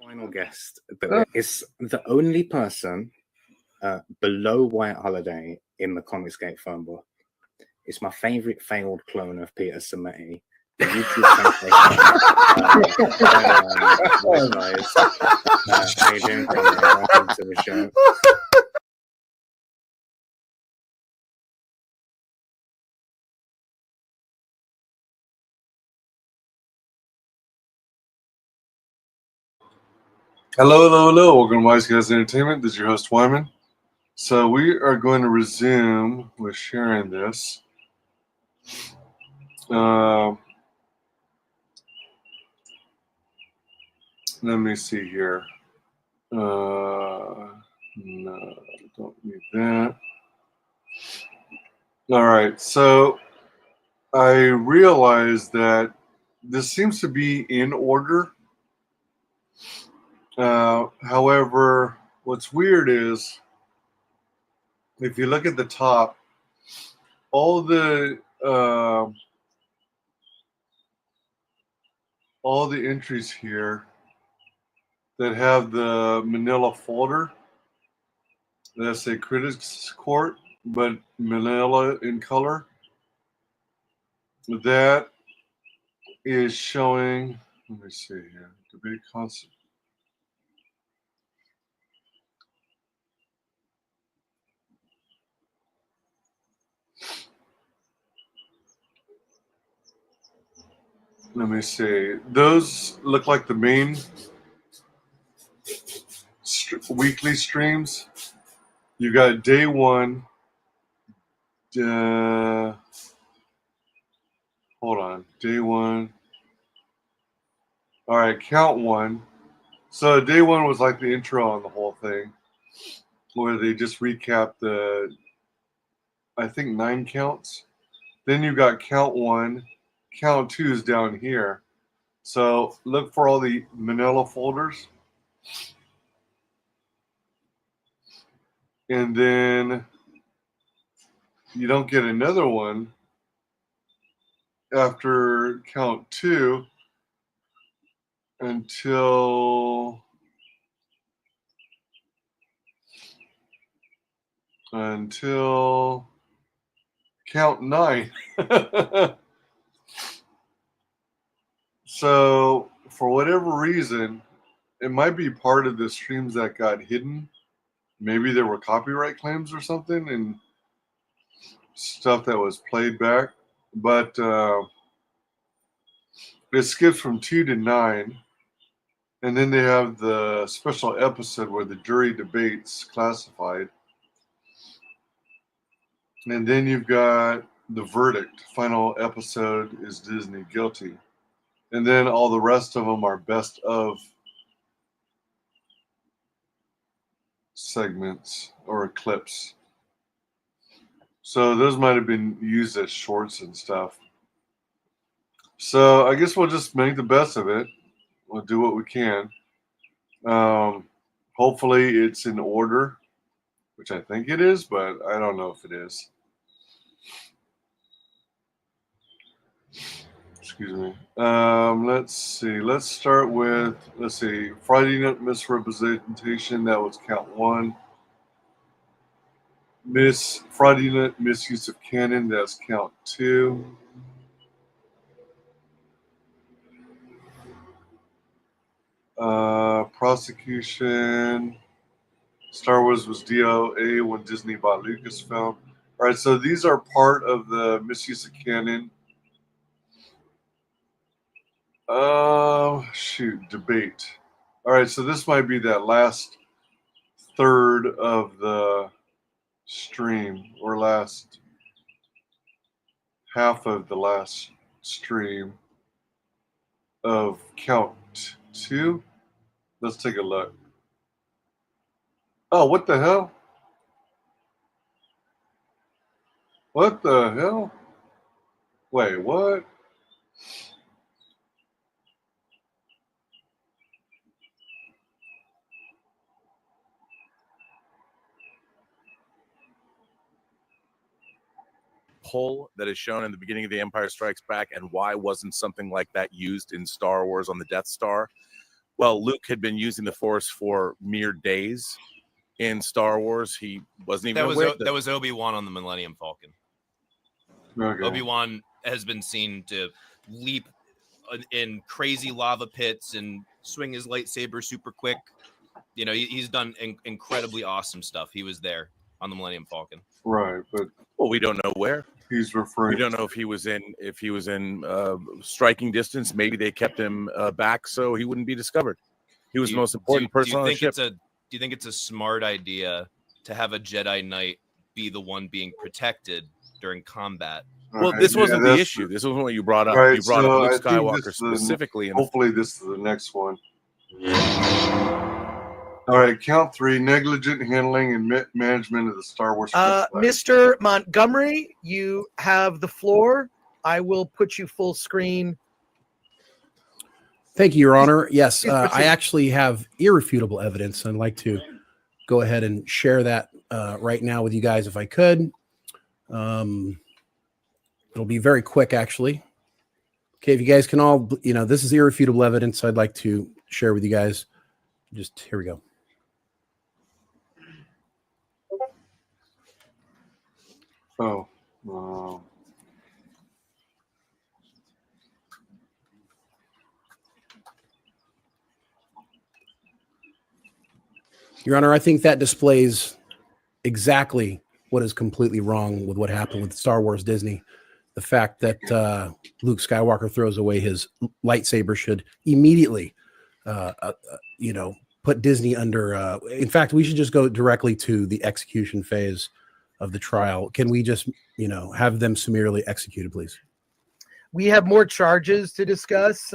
Final guest that is the only person below White Holiday in the Comicsgate phone book. It's my favorite failed clone of Peter Sammetti. The YouTube sensation. How you doing, Conrad? Welcome to the show. Hello. Welcome to WyzGyz Entertainment. This is your host, Wyman. So we are going to resume with sharing this. Let me see here. No, don't need that. All right. So I realized that this seems to be in order. However, what's weird is if you look at the top, all the entries here that have the manila folder that say Critics Court, but manila in color, that is showing. Let me see here. Debate concept. Let me see. Those look like the main weekly streams. You got day one. Hold on. Day one. All right, count one. So day one was like the intro on the whole thing, where they just recap the, I think, 9 counts. Then you got count one. Count two is down here. So look for all the manila folders. And then you don't get another one after count two until count 9. So for whatever reason, it might be part of the streams that got hidden. Maybe there were copyright claims or something and stuff that was played back. But it skips from 2 to 9. And then they have the special episode where the jury debates classified. And then you've got the verdict. Final episode is Disney guilty. And then all the rest of them are best of segments or clips. So those might have been used as shorts and stuff. So I guess we'll just make the best of it. We'll do what we can. Hopefully it's in order, which I think it is, but I don't know if it is. Excuse me. Let's see. Let's start with, Friday Night Misrepresentation. That was count 1. Friday Night Misuse of Canon. That's count 2. Prosecution. Star Wars was DOA when Disney bought Lucasfilm. All right, so these are part of the misuse of canon. Debate. All right, so this might be that last third of the stream, or last half of the last stream of count 2. Let's take a look. Oh, what the hell? What the hell? Wait, what? Pull that is shown in the beginning of The Empire Strikes Back, and why wasn't something like that used in Star Wars on the Death Star? well, Luke had been using the Force for mere days in Star Wars. He wasn't even aware that was Obi-Wan on the Millennium Falcon. Okay. Obi-Wan has been seen to leap in crazy lava pits and swing his lightsaber super quick. You know, he's done incredibly awesome stuff. He was there on the Millennium Falcon. Right, but well, we don't know where. he's referring. We don't know if he was in striking distance. Maybe they kept him back so he wouldn't be discovered. He was the most important person on the ship. Do you think it's a smart idea to have a Jedi Knight be the one being protected during combat? Well, this wasn't the issue. This wasn't what you brought up. Right, you brought up Luke I think Skywalker this specifically. Hopefully, this is the next one. All right, count 3: negligent handling and management of the Star Wars. Mr. Montgomery, you have the floor. I will put you full screen. Thank you, Your Honor. Yes, I actually have irrefutable evidence. I'd like to go ahead and share that right now with you guys if I could. It'll be very quick, actually. Okay, if you guys can all, this is irrefutable evidence I'd like to share with you guys. Just, here we go. Oh, wow. Your Honor, I think that displays exactly what is completely wrong with what happened with Star Wars Disney. The fact that Luke Skywalker throws away his lightsaber should immediately, put Disney under. In fact, we should just go directly to the execution phase of the trial. Can we just, have them summarily executed, please? We have more charges to discuss.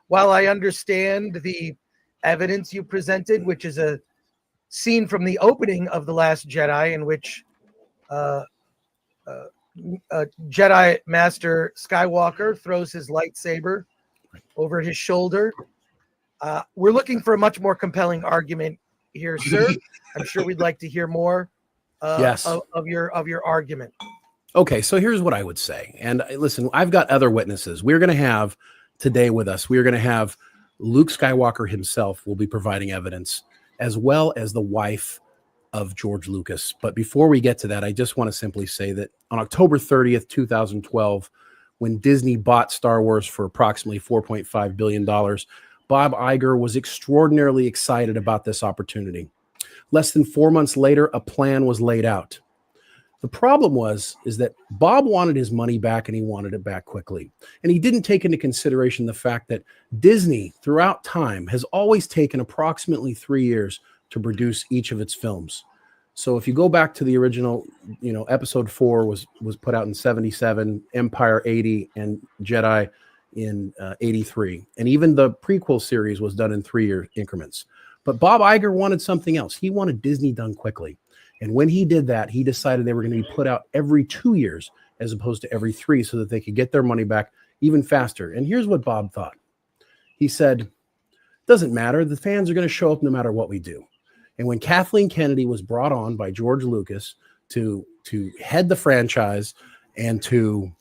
While I understand the evidence you presented, which is a scene from the opening of The Last Jedi in which Jedi Master Skywalker throws his lightsaber over his shoulder. We're looking for a much more compelling argument here, sir. I'm sure we'd like to hear more of your argument. Okay, so here's what I would say. And listen, I've got other witnesses. We're going to have today with us, we're going to have Luke Skywalker himself will be providing evidence, as well as the wife of George Lucas. But before we get to that, I just want to simply say that on October 30th, 2012, when Disney bought Star Wars for approximately $4.5 billion, Bob Iger was extraordinarily excited about this opportunity. Less than 4 months later, a plan was laid out. The problem is that Bob wanted his money back, and he wanted it back quickly. And he didn't take into consideration the fact that Disney, throughout time, has always taken approximately 3 years to produce each of its films. So if you go back to the original, episode 4 was put out in 77, Empire 80, and Jedi in 83. And even the prequel series was done in 3-year increments. But Bob Iger wanted something else. He wanted Disney done quickly. And when he did that, he decided they were going to be put out every 2 years as opposed to every 3 so that they could get their money back even faster. And here's what Bob thought. He said, doesn't matter. The fans are going to show up no matter what we do. And when Kathleen Kennedy was brought on by George Lucas to head the franchise and to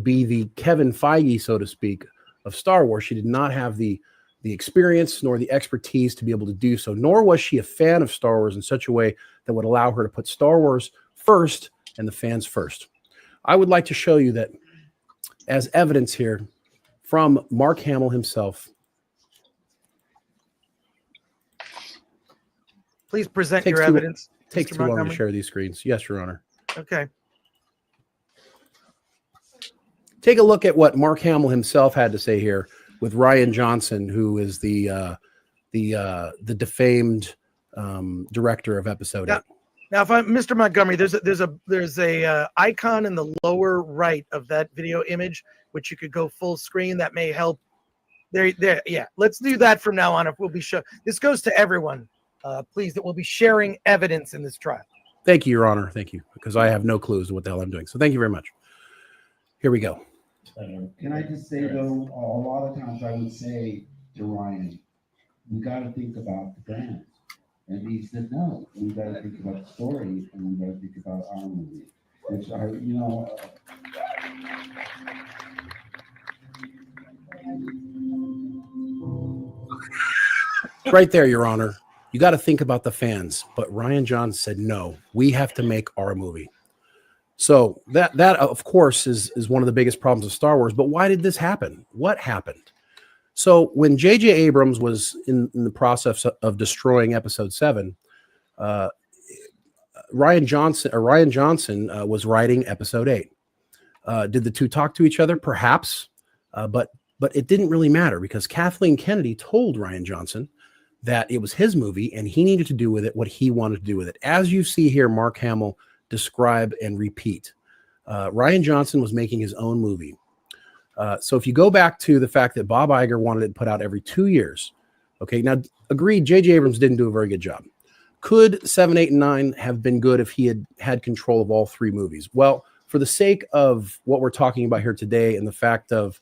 be the Kevin Feige, so to speak, of Star Wars, she did not have the experience nor the expertise to be able to do so, nor was she a fan of Star Wars in such a way that would allow her to put Star Wars first and the fans first. I would like to show you that as evidence here from Mark Hamill himself. Please present your evidence. Takes too long to share these screens. Yes, Your Honor. Okay. Take a look at what Mark Hamill himself had to say here with Rian Johnson, who is the defamed director of Episode 8. Now, if I'm Mr. Montgomery, there's a icon in the lower right of that video image, which you could go full screen. That may help. There. Yeah, let's do that from now on. If we'll be this goes to everyone, please, that we'll be sharing evidence in this trial. Thank you, Your Honor. Thank you, because I have no clue as to what the hell I'm doing. So thank you very much. Here we go. Can I just say, though, a lot of times I would say to Ryan, we got to think about the brand. And he said, no, we got to think about the story, and we got to think about our movie. Which Right there, Your Honor. You got to think about the fans. But Ryan Johnson said, no, we have to make our movie. So that of course, is one of the biggest problems of Star Wars. But why did this happen? What happened? So when J.J. Abrams was in the process of destroying Episode 7, Ryan Johnson was writing Episode 8. Did the two talk to each other? Perhaps, but it didn't really matter because Kathleen Kennedy told Ryan Johnson that it was his movie and he needed to do with it what he wanted to do with it. As you see here, Mark Hamill describe and repeat. Ryan Johnson was making his own movie. So if you go back to the fact that Bob Iger wanted it put out every 2 years, okay, now agreed, J.J. Abrams didn't do a very good job. Could 7, 8, and 9 have been good if he had control of all three movies? Well, for the sake of what we're talking about here today and the fact of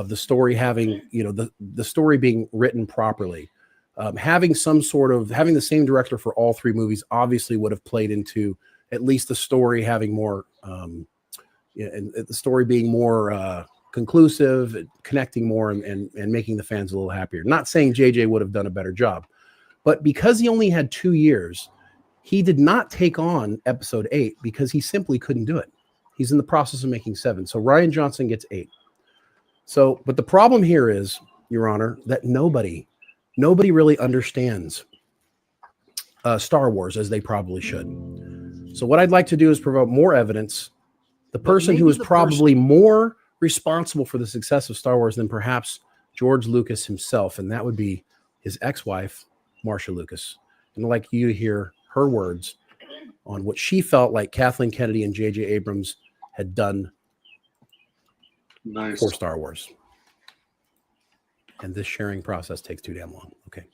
the story having, the story being written properly, having the same director for all three movies obviously would have played into at least the story having more, and the story being more conclusive, connecting more, and making the fans a little happier. Not saying JJ would have done a better job, but because he only had 2 years, he did not take on Episode 8 because he simply couldn't do it. He's in the process of making 7. So Ryan Johnson gets 8. So, but the problem here is, Your Honor, that nobody really understands Star Wars as they probably should. So what I'd like to do is provide more evidence. The person who is probably more responsible for the success of Star Wars than perhaps George Lucas himself, and that would be his ex-wife, Marcia Lucas. And I'd like you to hear her words on what she felt like Kathleen Kennedy and J.J. Abrams had done for Star Wars. And this sharing process takes too damn long. Okay.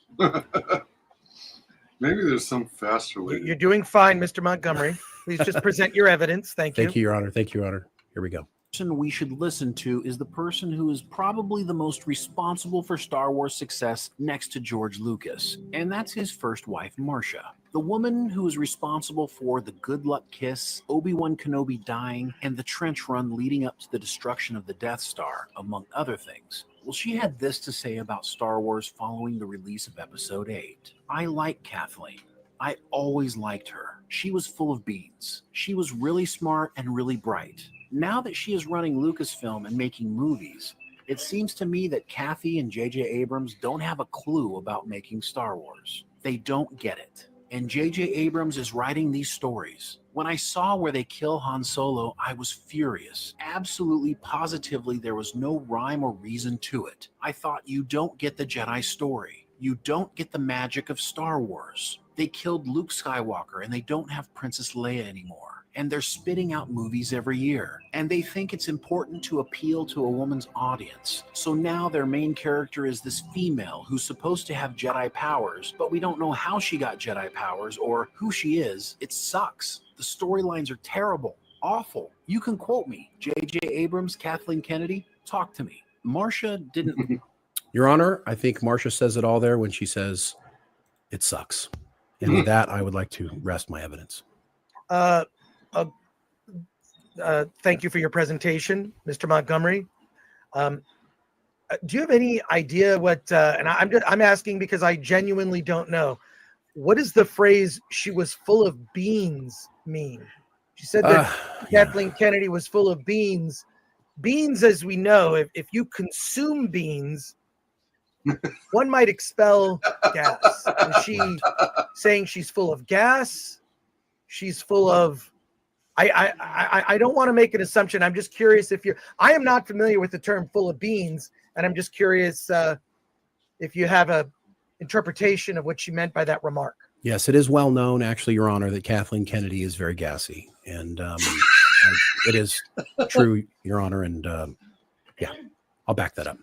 Maybe there's some faster way. You're doing fine, Mr. Montgomery. Please just present your evidence. Thank you. Thank you, Your Honor. Thank you, Your Honor. Here we go. The person we should listen to is the person who is probably the most responsible for Star Wars success next to George Lucas, and that's his first wife, Marcia. The woman who is responsible for the good luck kiss, Obi-Wan Kenobi dying, and the trench run leading up to the destruction of the Death Star, among other things. Well, she had this to say about Star Wars following the release of Episode 8. I like Kathleen. I always liked her. She was full of beans. She was really smart and really bright. Now that she is running Lucasfilm and making movies, it seems to me that Kathy and J.J. Abrams don't have a clue about making Star Wars. They don't get it. And J.J. Abrams is writing these stories. When I saw where they kill Han Solo, I was furious. Absolutely, positively, there was no rhyme or reason to it. I thought, you don't get the Jedi story. You don't get the magic of Star Wars. They killed Luke Skywalker and they don't have Princess Leia anymore. And they're spitting out movies every year. And they think it's important to appeal to a woman's audience. So now their main character is this female who's supposed to have Jedi powers, but we don't know how she got Jedi powers or who she is. It sucks. The storylines are terrible, awful. You can quote me. J.J. Abrams, Kathleen Kennedy, talk to me. Marcia didn't. Your Honor, I think Marcia says it all there when she says, it sucks. And with that, I would like to rest my evidence. Thank you for your presentation, Mr. Montgomery. Do you have any idea what? And I'm asking because I genuinely don't know. What does the phrase "she was full of beans" mean? She said that Kathleen Kennedy was full of beans. Beans, as we know, if you consume beans, one might expel gas. Is she saying she's full of gas? She's full of. I don't want to make an assumption. I'm just curious I am not familiar with the term "full of beans," and I'm just curious if you have a interpretation of what she meant by that remark. Yes, it is well known, actually, Your Honor, that Kathleen Kennedy is very gassy, and it is true, Your Honor, and yeah, I'll back that up.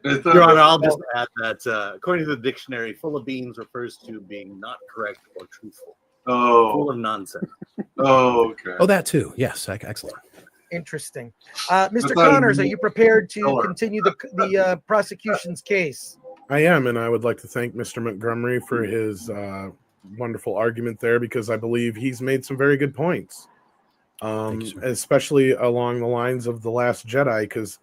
Your Honor, I'll just add that according to the dictionary, full of beans refers to being not correct or truthful. Oh, full of nonsense. Oh, okay. Oh, that too. Yes, excellent. Interesting. Mr. Connors, are you prepared to continue the prosecution's case? I am, and I would like to thank Mr. Montgomery for his wonderful argument there, because I believe he's made some very good points, especially along the lines of The Last Jedi, because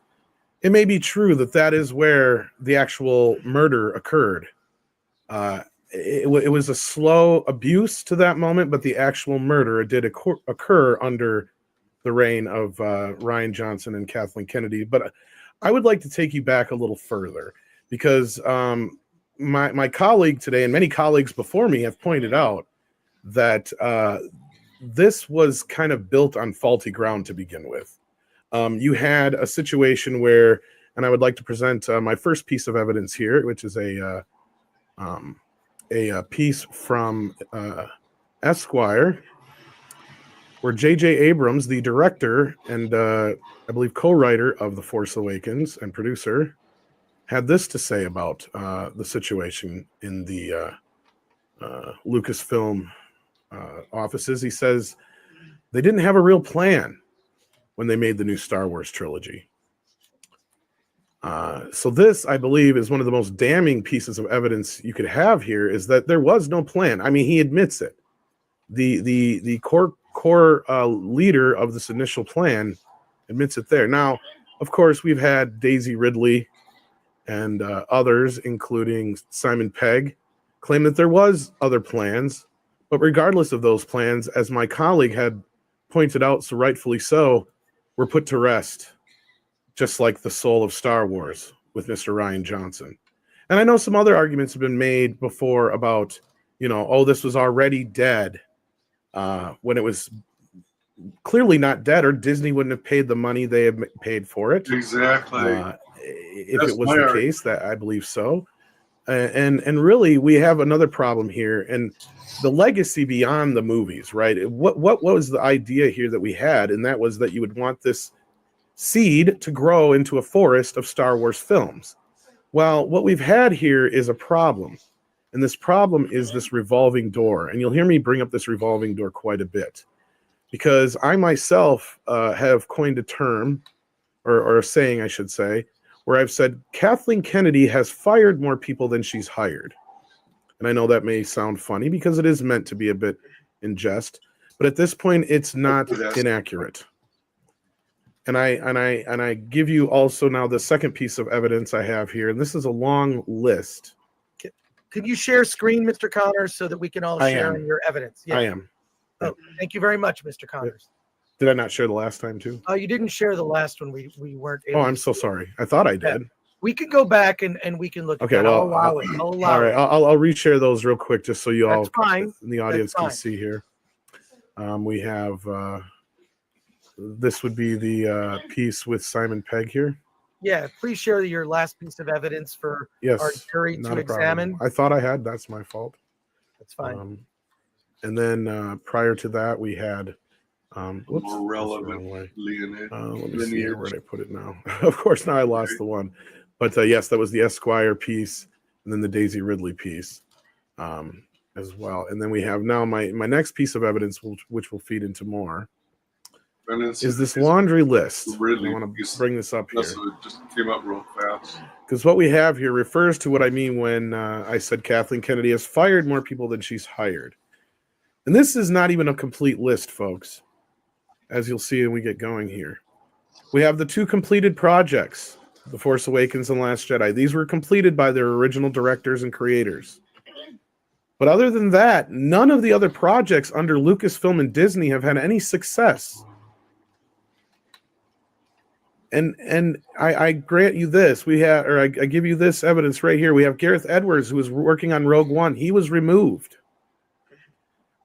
it may be true that is where the actual murder occurred. It was a slow abuse to that moment, but the actual murder did occur under the reign of Ryan Johnson and Kathleen Kennedy. But I would like to take you back a little further because my colleague today and many colleagues before me have pointed out that this was kind of built on faulty ground to begin with. You had a situation where, and I would like to present my first piece of evidence here, which is a piece from Esquire, where J.J. Abrams, the director and I believe co-writer of The Force Awakens and producer, had this to say about the situation in the Lucasfilm offices. He says they didn't have a real plan when they made the new Star Wars trilogy. So this, I believe, is one of the most damning pieces of evidence you could have here, is that there was no plan. I mean, he admits it. The core leader of this initial plan admits it there. Now, of course, we've had Daisy Ridley and others, including Simon Pegg, claim that there was other plans. But regardless of those plans, as my colleague had pointed out, so rightfully so, were put to rest, just like the soul of Star Wars with Mr. Ryan Johnson. And I know some other arguments have been made before about, oh, this was already dead, when it was clearly not dead, or Disney wouldn't have paid the money they had paid for it. Exactly. If it was the case, that I believe so. And really, we have another problem here, and the legacy beyond the movies, right? What was the idea here that we had? And that was that you would want this seed to grow into a forest of Star Wars films. Well, what we've had here is a problem, and this problem is this revolving door. And you'll hear me bring up this revolving door quite a bit, because I myself have coined a term, or a saying, I should say, where I've said Kathleen Kennedy has fired more people than she's hired. And I know that may sound funny because it is meant to be a bit in jest, but at this point, it's not inaccurate. And I give you also now the second piece of evidence I have here, and this is a long list. Could you share screen, Mr. Connors, so that we can all share in your evidence? Yeah. I am. Oh, thank you very much, Mr. Connors. Did I not share the last time too? Oh, you didn't share the last one. We weren't able. Oh, I'm so sorry. I thought I did. We can go back and we can look. Okay, at well, I'll allow it. all right, I'll reshare those real quick just so you all in the audience can see here. We have this would be the piece with Simon Pegg here. Yeah, please share your last piece of evidence for our jury to examine. I thought I had. That's my fault. That's fine. And then prior to that, we had more relevant let me see here, where did I put it now? Of course, now I lost the one. But yes, that was the Esquire piece, and then the Daisy Ridley piece as well. And then we have now my next piece of evidence, which will feed into more, is this laundry list. I want to bring this up here. It just came up real fast. Because what we have here refers to what I mean when I said Kathleen Kennedy has fired more people than she's hired. And this is not even a complete list, folks, as you'll see when we get going here. We have the 2 completed projects, The Force Awakens and Last Jedi. These were completed by their original directors and creators. But other than that, none of the other projects under Lucasfilm and Disney have had any success. And I grant you this. I give you this evidence right here. We have Gareth Edwards, who was working on Rogue One. He was removed.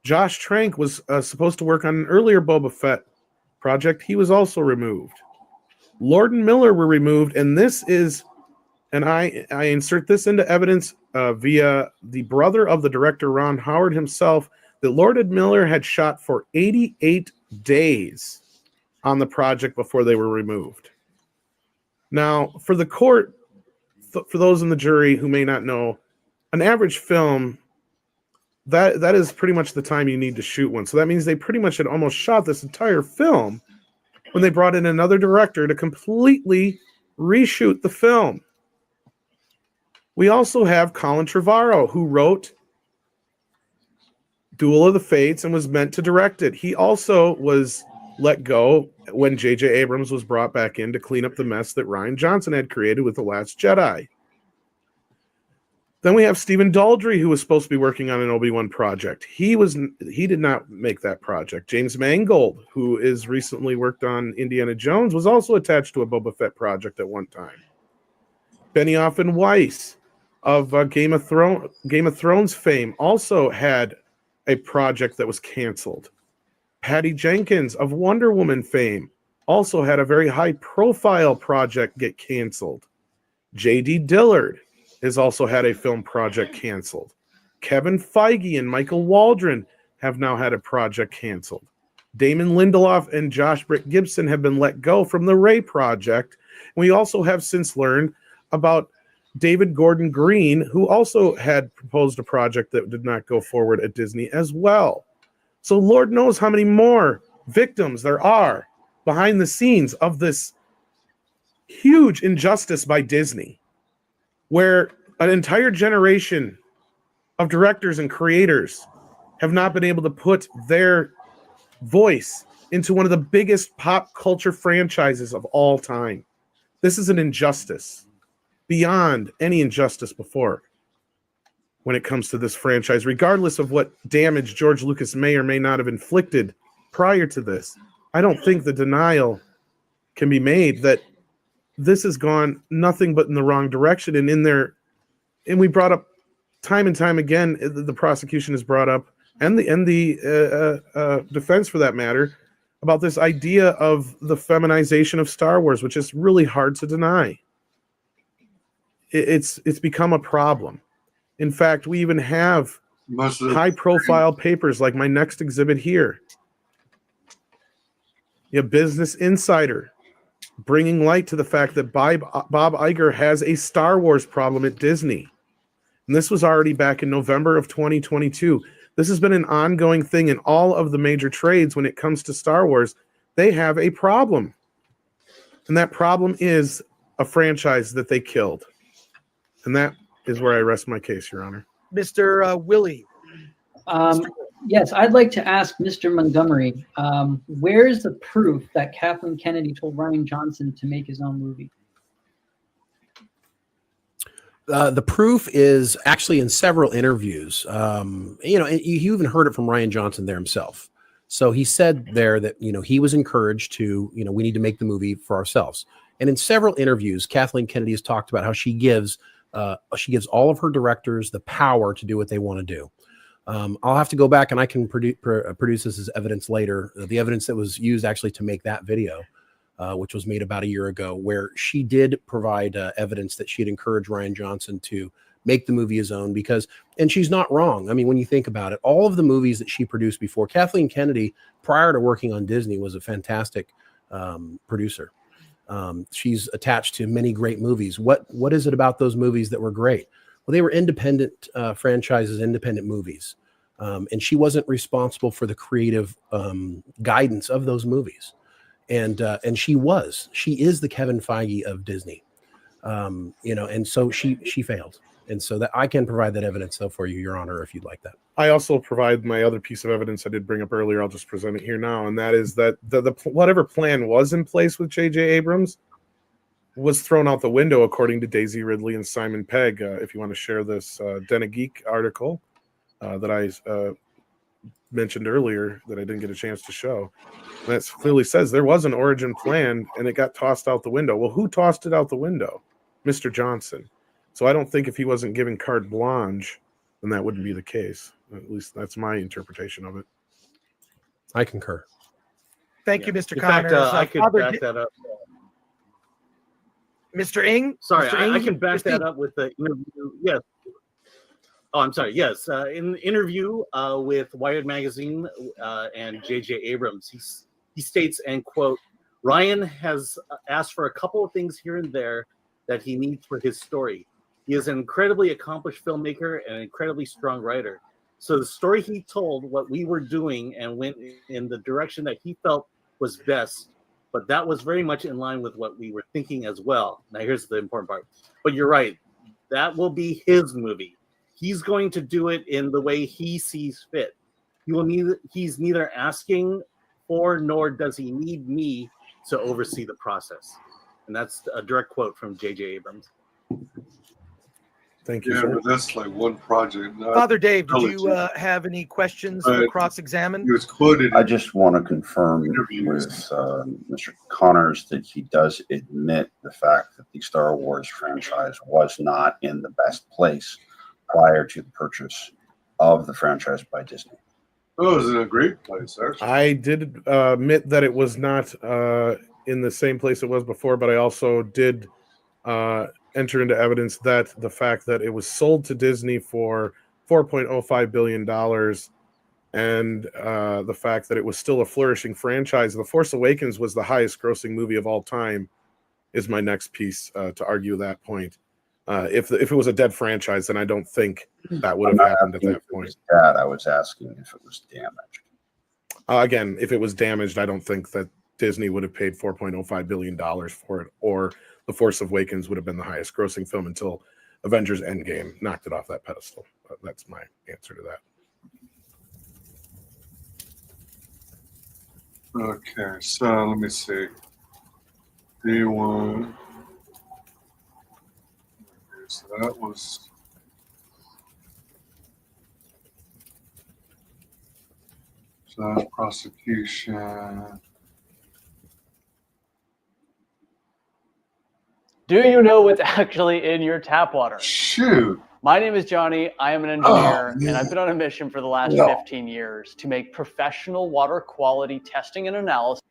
Josh Trank was supposed to work on an earlier Boba Fett project. He was also removed. Lord and Miller were removed, and this is, and I insert this into evidence via the brother of the director, Ron Howard himself, that Lord and Miller had shot for 88 days on the project before they were removed. Now, for the court, for those in the jury who may not know, an average film, that is pretty much the time you need to shoot one. So that means they pretty much had almost shot this entire film when they brought in another director to completely reshoot the film. We also have Colin Trevorrow, who wrote Duel of the Fates and was meant to direct it. He also was let go when J.J. Abrams was brought back in to clean up the mess that Ryan Johnson had created with The Last Jedi. Then we have Stephen Daldry, who was supposed to be working on an Obi-Wan project. He did not make that project. James Mangold, who is recently worked on Indiana Jones, was also attached to a Boba Fett project at one time. Benioff and Weiss of Game of Thrones fame also had a project that was canceled. Patty Jenkins of Wonder Woman fame also had a very high-profile project get canceled. J.D. Dillard has also had a film project canceled. Kevin Feige and Michael Waldron have now had a project canceled. Damon Lindelof and Josh Britt Gibson have been let go from the Ray project. We also have since learned about David Gordon Green, who also had proposed a project that did not go forward at Disney as well. So Lord knows how many more victims there are behind the scenes of this huge injustice by Disney, where an entire generation of directors and creators have not been able to put their voice into one of the biggest pop culture franchises of all time. This is an injustice beyond any injustice before when it comes to this franchise, regardless of what damage George Lucas may or may not have inflicted prior to this. I don't think the denial can be made that this has gone nothing but in the wrong direction. And we brought up time and time again, the prosecution has brought up, and the defense for that matter, about this idea of the feminization of Star Wars, which is really hard to deny. It's become a problem. In fact, we even have high-profile papers like my next exhibit here. You have Business Insider bringing light to the fact that Bob Iger has a Star Wars problem at Disney. And this was already back in November of 2022. This has been an ongoing thing in all of the major trades when it comes to Star Wars. They have a problem. And that problem is a franchise that they killed. And that is where I rest my case, Your Honor. Mr. Willie. Yes, I'd like to ask Mr. Montgomery, where's the proof that Kathleen Kennedy told Rian Johnson to make his own movie? The proof is actually in several interviews. You even heard it from Rian Johnson there himself. So he said there that, he was encouraged to, we need to make the movie for ourselves. And in several interviews, Kathleen Kennedy has talked about how she gives all of her directors the power to do what they want to do. I'll have to go back and I can produce this as evidence later. The evidence that was used actually to make that video, which was made about a year ago, where she did provide evidence that she had encouraged Rian Johnson to make the movie his own and she's not wrong. I mean, when you think about it, all of the movies that she produced before, Kathleen Kennedy, prior to working on Disney, was a fantastic producer. She's attached to many great movies. What is it about those movies that were great? Well, they were independent franchises, independent movies. And she wasn't responsible for the creative guidance of those movies. And she is the Kevin Feige of Disney. And so she failed. And so that I can provide that evidence though for you, Your Honor, if you'd like that. I also provide my other piece of evidence I did bring up earlier. I'll just present it here now. And that is that the whatever plan was in place with J.J. Abrams was thrown out the window, according to Daisy Ridley and Simon Pegg. If you want to share this Den of Geek article that I mentioned earlier that I didn't get a chance to show. And that clearly says there was an origin plan and it got tossed out the window. Well, who tossed it out the window? Mr. Johnson. So I don't think if he wasn't given carte blanche, then that wouldn't be the case. At least that's my interpretation of it. I concur. Thank you, Mr. In Connors. fact, I could back that up. Mr. Ng? Sorry, Mr. Ng? I can back that up with the interview. Yes. Oh, I'm sorry. Yes. In the interview with Wired Magazine and J.J. Abrams, he states, and quote, Rian has asked for a couple of things here and there that he needs for his story. He is an incredibly accomplished filmmaker and an incredibly strong writer. So the story he told, what we were doing, and went in the direction that he felt was best. But that was very much in line with what we were thinking as well. Now, here's the important part. But you're right. That will be his movie. He's going to do it in the way he sees fit. He's neither asking for nor does he need me to oversee the process. And that's a direct quote from J.J. Abrams. Thank you, Yeah, sir. but that's like one project. Not Father Dave, did you trilogy. have any questions for But cross-examine? He was quoted. I just want to confirm Interviews. with Mr. Connors that he does admit the fact that the Star Wars franchise was not in the best place prior to the purchase of the franchise by Disney. Oh, it was in a great place, actually. I did admit that it was not in the same place it was before, but I also did enter into evidence that the fact that it was sold to Disney for $4.05 billion and the fact that it was still a flourishing franchise. The Force Awakens was the highest grossing movie of all time is my next piece to argue that point. If it was a dead franchise, then I don't think that would have happened at that point. That I was asking if it was damaged. Again, if it was damaged, I don't think that Disney would have paid $4.05 billion for it, or The Force Awakens would have been the highest grossing film until Avengers Endgame knocked it off that pedestal. That's my answer to that. Okay, so let me see. Day one. Okay, so that was. So that's prosecution. Do you know what's actually in your tap water? Shoot. My name is Johnny. I am an engineer, man. and I've been on a mission for the last No. 15 years to make professional water quality testing and analysis.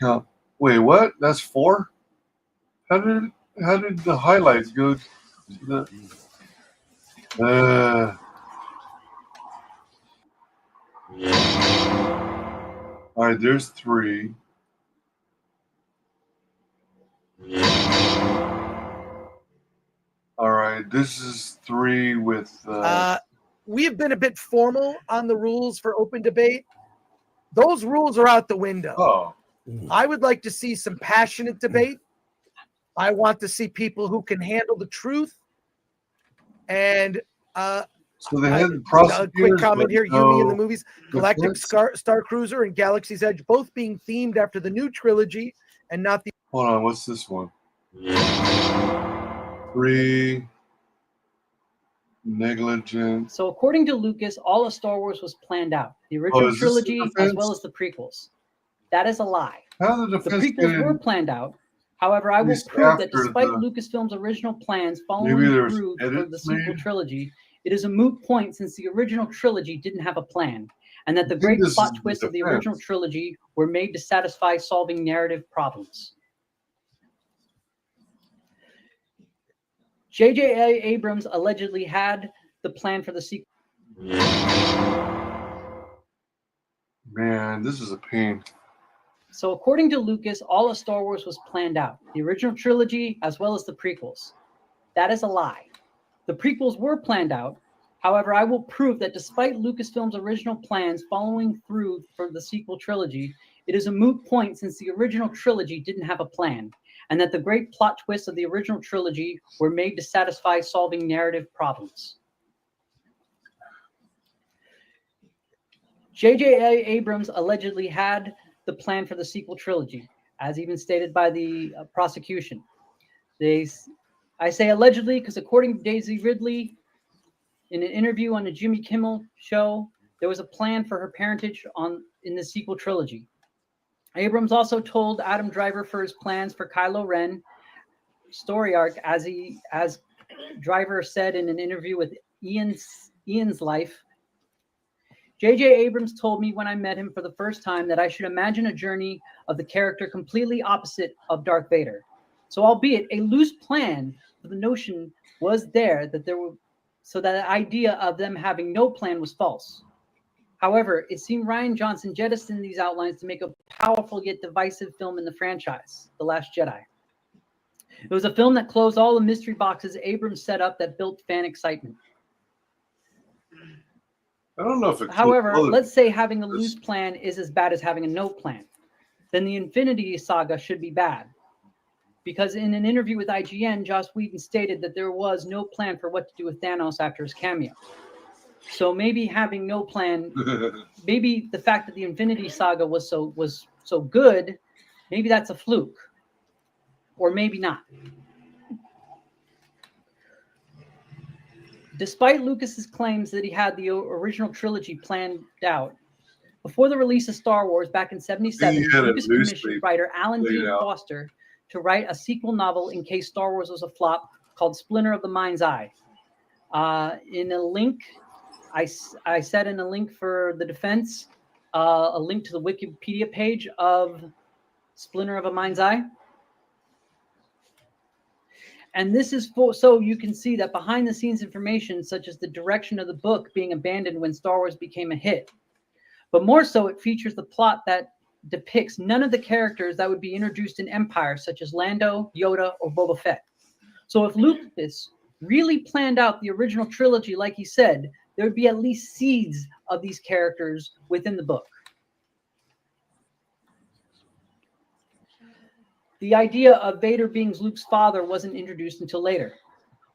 Count. Wait, what? That's 4? How did the highlights go to the all right, there's 3. All right, this is 3 with We have been a bit formal on the rules for open debate. Those rules are out the window. Oh. I would like to see some passionate debate. I want to see people who can handle the truth. And so they had the a prosecutors. quick comment but here. You, me, in the no movies. Galactic defense? Star Cruiser and Galaxy's Edge both being themed after the new trilogy and not the. Hold on, what's this one? 3 negligence. So according to Lucas, all of Star Wars was planned out. The original is this trilogy the as defense? well as the prequels. That is a lie. How did the The defense prequels get were in? planned out. However, I At will least prove that after despite the- Lucasfilm's original plans Maybe following there was through for the edits sequel made? trilogy, it is a moot point since the original trilogy didn't have a plan, and that the think great this plot is the twists of the defense. original trilogy were made to satisfy solving narrative problems. J.J. Abrams allegedly had the plan for the sequel. Man, this is a pain. So according to Lucas, all of Star Wars was planned out. The original trilogy as well as the prequels. That is a lie. The prequels were planned out. However, I will prove that despite Lucasfilm's original plans following through for the sequel trilogy, it is a moot point since the original trilogy didn't have a plan, and that the great plot twists of the original trilogy were made to satisfy solving narrative problems. J.J. Abrams allegedly had the plan for the sequel trilogy, as even stated by the prosecution. I say allegedly because according to Daisy Ridley, in an interview on the Jimmy Kimmel show, there was a plan for her parentage in the sequel trilogy. Abrams also told Adam Driver for his plans for Kylo Ren story arc, as Driver said in an interview with Ian's Life. J.J. Abrams told me when I met him for the first time that I should imagine a journey of the character completely opposite of Darth Vader. So, albeit a loose plan, the notion was there that there were, so that the idea of them having no plan was false. However, it seemed Rian Johnson jettisoned these outlines to make a powerful yet divisive film in the franchise, The Last Jedi. It was a film that closed all the mystery boxes Abrams set up that built fan excitement. I don't know if it. However, let's say having a loose plan is as bad as having a no plan. Then the Infinity Saga should be bad. Because in an interview with IGN, Joss Whedon stated that there was no plan for what to do with Thanos after his cameo. So maybe having no plan, maybe the fact that the Infinity Saga was so good, maybe that's a fluke, or maybe not. Despite Lucas's claims that he had the original trilogy planned out, before the release of Star Wars back in '77, Lucas commissioned writer Alan Dean Foster to write a sequel novel in case Star Wars was a flop called Splinter of the Mind's Eye. In a link, I said in a link for the defense, a link to the Wikipedia page of Splinter of a Mind's Eye. And this is so you can see that behind the scenes information, such as the direction of the book being abandoned when Star Wars became a hit. But more so, it features the plot that depicts none of the characters that would be introduced in Empire, such as Lando, Yoda, or Boba Fett. So if Lucas really planned out the original trilogy, like he said, there would be at least seeds of these characters within the book. The idea of Vader being Luke's father wasn't introduced until later.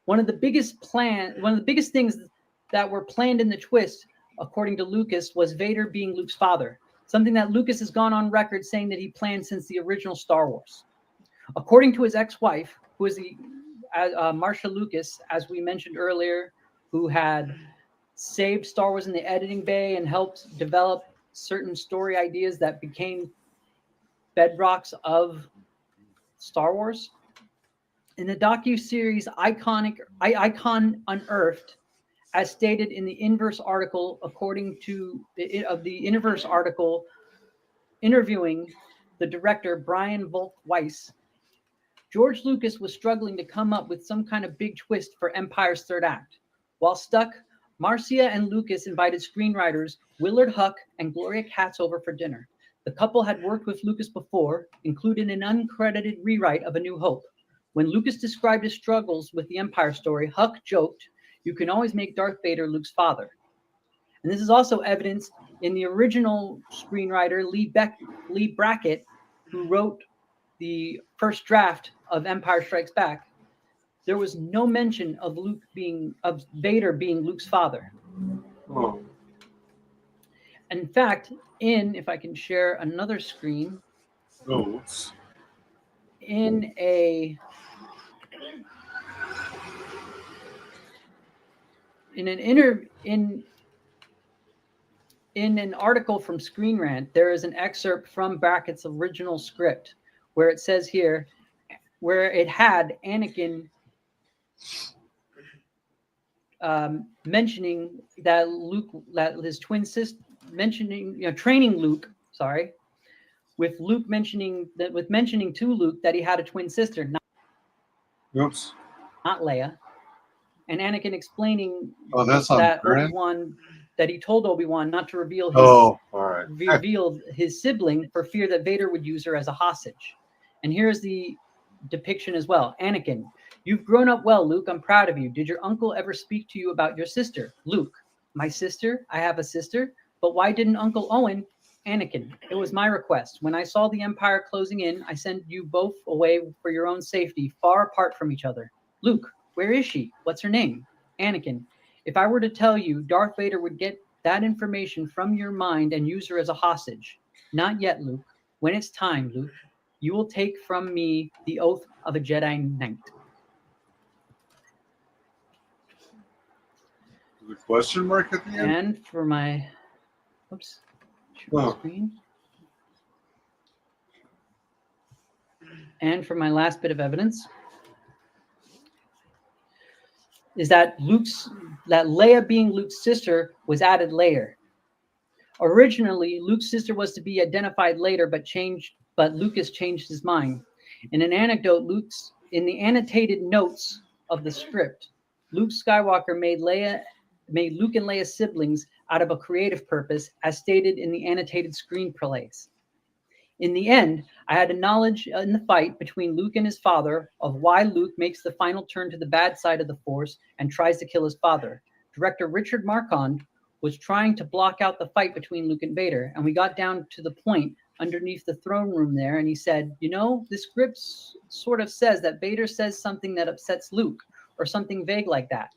One of the biggest things that were planned in the twist, according to Lucas, was Vader being Luke's father, something that Lucas has gone on record saying that he planned since the original Star Wars. According to his ex-wife, who is Marcia Lucas, as we mentioned earlier, who had saved Star Wars in the editing bay and helped develop certain story ideas that became bedrocks of Star Wars. In the docu-series Icon Unearthed, as stated in the Inverse article, according to the Inverse article interviewing the director Brian Volk Weiss, George Lucas was struggling to come up with some kind of big twist for Empire's third act. While stuck, Marcia and Lucas invited screenwriters Willard Huck and Gloria Katz over for dinner. The couple had worked with Lucas before, including an uncredited rewrite of A New Hope. When Lucas described his struggles with the Empire story, Huck joked, "You can always make Darth Vader Luke's father." And this is also evidenced in the original screenwriter Lee Brackett, who wrote the first draft of Empire Strikes Back. There was no mention of Vader being Luke's father. Oh. In fact, if I can share another screen, in an article from Screen Rant, there is an excerpt from Brackett's original script where it says here, where it had Anakin mentioning that his twin sister, training Luke, with mentioning to Luke that he had a twin sister, not Leia, and Anakin explaining that Obi-Wan, that he told Obi-Wan not to reveal his sibling for fear that Vader would use her as a hostage. And here's the depiction as well. Anakin: "You've grown up well, Luke. I'm proud of you. Did your uncle ever speak to you about your sister?" Luke: "My sister? I have a sister? But why didn't Uncle Owen?" Anakin: "It was my request. When I saw the Empire closing in, I sent you both away for your own safety, far apart from each other." Luke: "Where is she? What's her name?" Anakin: "If I were to tell you, Darth Vader would get that information from your mind and use her as a hostage." Not yet, Luke. When it's time, Luke, you will take from me the oath of a Jedi Knight. The question mark at the end? And for my, screen. And for my last bit of evidence is that Leia being Luke's sister was added later. Originally, Luke's sister was to be identified later, but Lucas changed his mind. In an anecdote, in the annotated notes of the script, Luke Skywalker made Luke and Leia's siblings out of a creative purpose, as stated in the annotated screenplays. In the end, I had a knowledge in the fight between Luke and his father of why Luke makes the final turn to the bad side of the Force and tries to kill his father. Director Richard Marquand was trying to block out the fight between Luke and Vader, and we got down to the point underneath the throne room there, and he said, the script sort of says that Vader says something that upsets Luke, or something vague like that.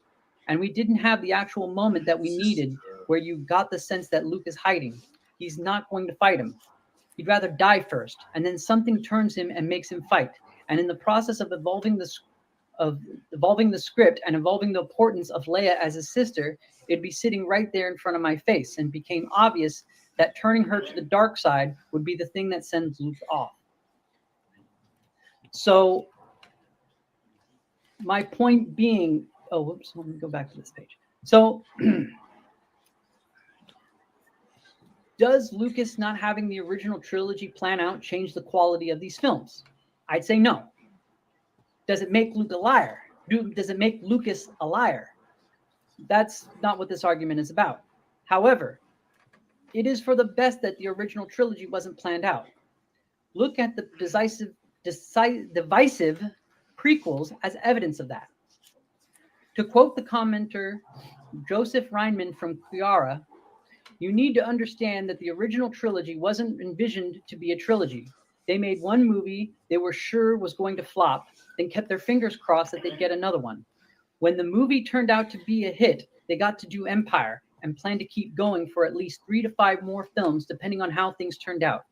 And we didn't have the actual moment that we needed where you got the sense that Luke is hiding. He's not going to fight him. He'd rather die first, and then something turns him and makes him fight. And in the process of evolving the script and evolving the importance of Leia as his sister, it'd be sitting right there in front of my face, and became obvious that turning her to the dark side would be the thing that sends Luke off. So my point being, oh, whoops, let me go back to this page. So does Lucas not having the original trilogy plan out change the quality of these films? I'd say no. Does it make Luke a liar? Does it make Lucas a liar? That's not what this argument is about. However, it is for the best that the original trilogy wasn't planned out. Look at the divisive prequels as evidence of that. To quote the commenter Joseph Reinman from Chiara, you need to understand that the original trilogy wasn't envisioned to be a trilogy. They made one movie they were sure was going to flop, then kept their fingers crossed that they'd get another one. When the movie turned out to be a hit, they got to do Empire and planned to keep going for at least 3 to 5 more films, depending on how things turned out.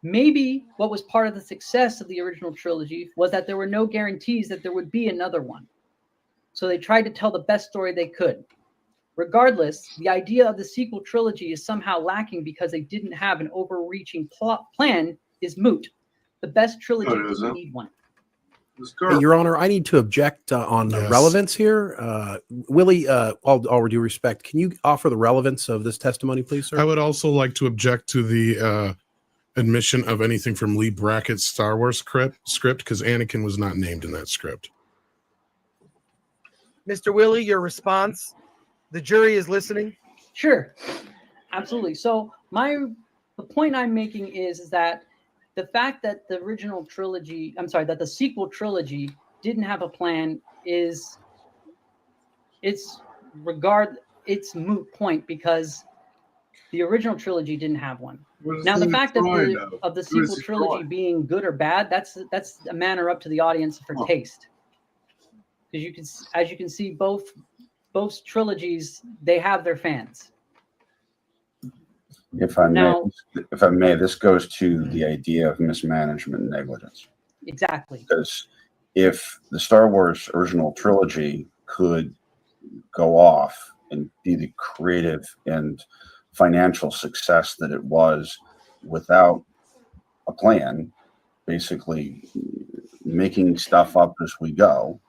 Maybe what was part of the success of the original trilogy was that there were no guarantees that there would be another one. So they tried to tell the best story they could. Regardless, the idea of the sequel trilogy is somehow lacking because they didn't have an overreaching plan is moot. The best trilogy doesn't need one. Hey, Your Honor, I need to object on the relevance here. Willie, all due respect, can you offer the relevance of this testimony, please, sir? I would also like to object to the admission of anything from Lee Brackett's Star Wars script because Anakin was not named in that script. Mr. Willie, your response? The jury is listening. Sure, absolutely. So the point I'm making is that the fact that the original trilogy, that the sequel trilogy didn't have a plan it's moot point because the original trilogy didn't have one. Now the fact of the sequel trilogy being good or bad, that's a matter up to the audience for taste. Because as you can see, both trilogies, they have their fans. If I may, this goes to the idea of mismanagement and negligence. Exactly. Because if the Star Wars original trilogy could go off and be the creative and financial success that it was without a plan, basically making stuff up as we go,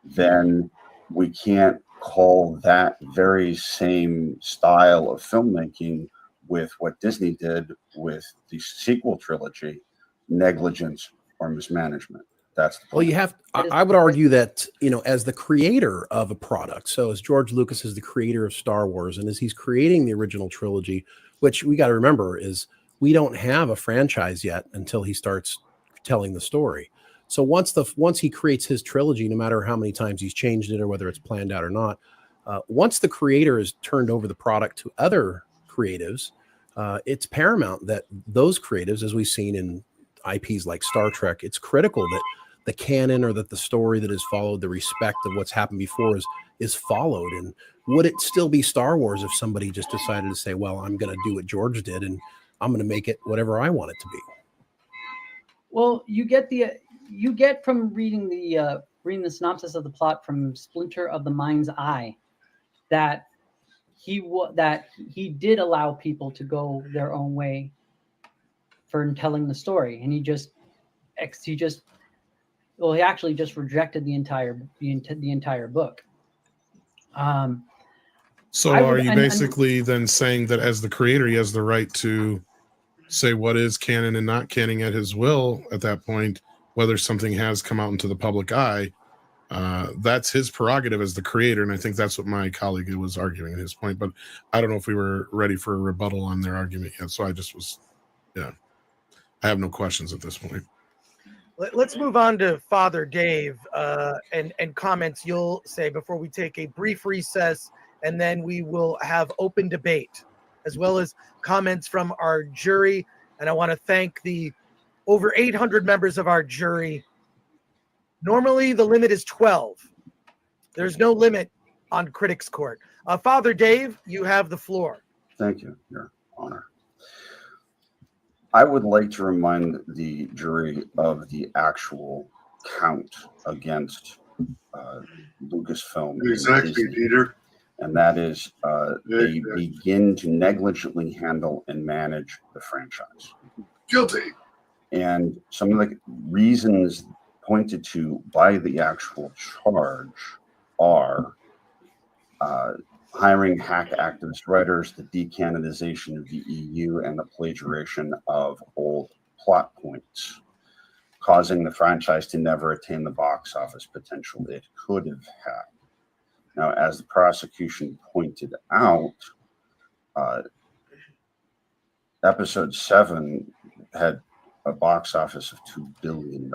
then we can't call that very same style of filmmaking with what Disney did with the sequel trilogy negligence or mismanagement. That's the point. Well, you have. I would argue that, as the creator of a product, so as George Lucas is the creator of Star Wars, and as he's creating the original trilogy, which we got to remember is we don't have a franchise yet until he starts telling the story. So once he creates his trilogy, no matter how many times he's changed it or whether it's planned out or not, once the creator has turned over the product to other creatives, it's paramount that those creatives, as we've seen in IPs like Star Trek, it's critical that the canon or that the story that is followed, the respect of what's happened before is followed. And would it still be Star Wars if somebody just decided to say, well, I'm going to do what George did and I'm going to make it whatever I want it to be? Well, you get from reading the synopsis of the plot from Splinter of the Mind's Eye that he did allow people to go their own way for telling the story, and he actually just rejected the entire book. So are you basically then saying that as the creator, he has the right to say what is canon and not canon at his will at that point, whether something has come out into the public eye? That's his prerogative as the creator, and I think that's what my colleague was arguing at his point, but I don't know if we were ready for a rebuttal on their argument yet, so I have no questions at this point. Let's move on to Father Dave and comments you'll say before we take a brief recess, and then we will have open debate as well as comments from our jury. And I want to thank the over 800 members of our jury. Normally the limit is 12. There's no limit on Critics Court. Father Dave, you have the floor. Thank you, Your Honor. I would like to remind the jury of the actual count against Lucasfilm. Exactly, Dieter. And that is they begin to negligently handle and manage the franchise. Guilty. And some of the reasons pointed to by the actual charge are hiring hack activist writers, the decanonization of the EU, and the plagiarization of old plot points, causing the franchise to never attain the box office potential it could have had. Now, as the prosecution pointed out, episode 7 had a box office of $2 billion.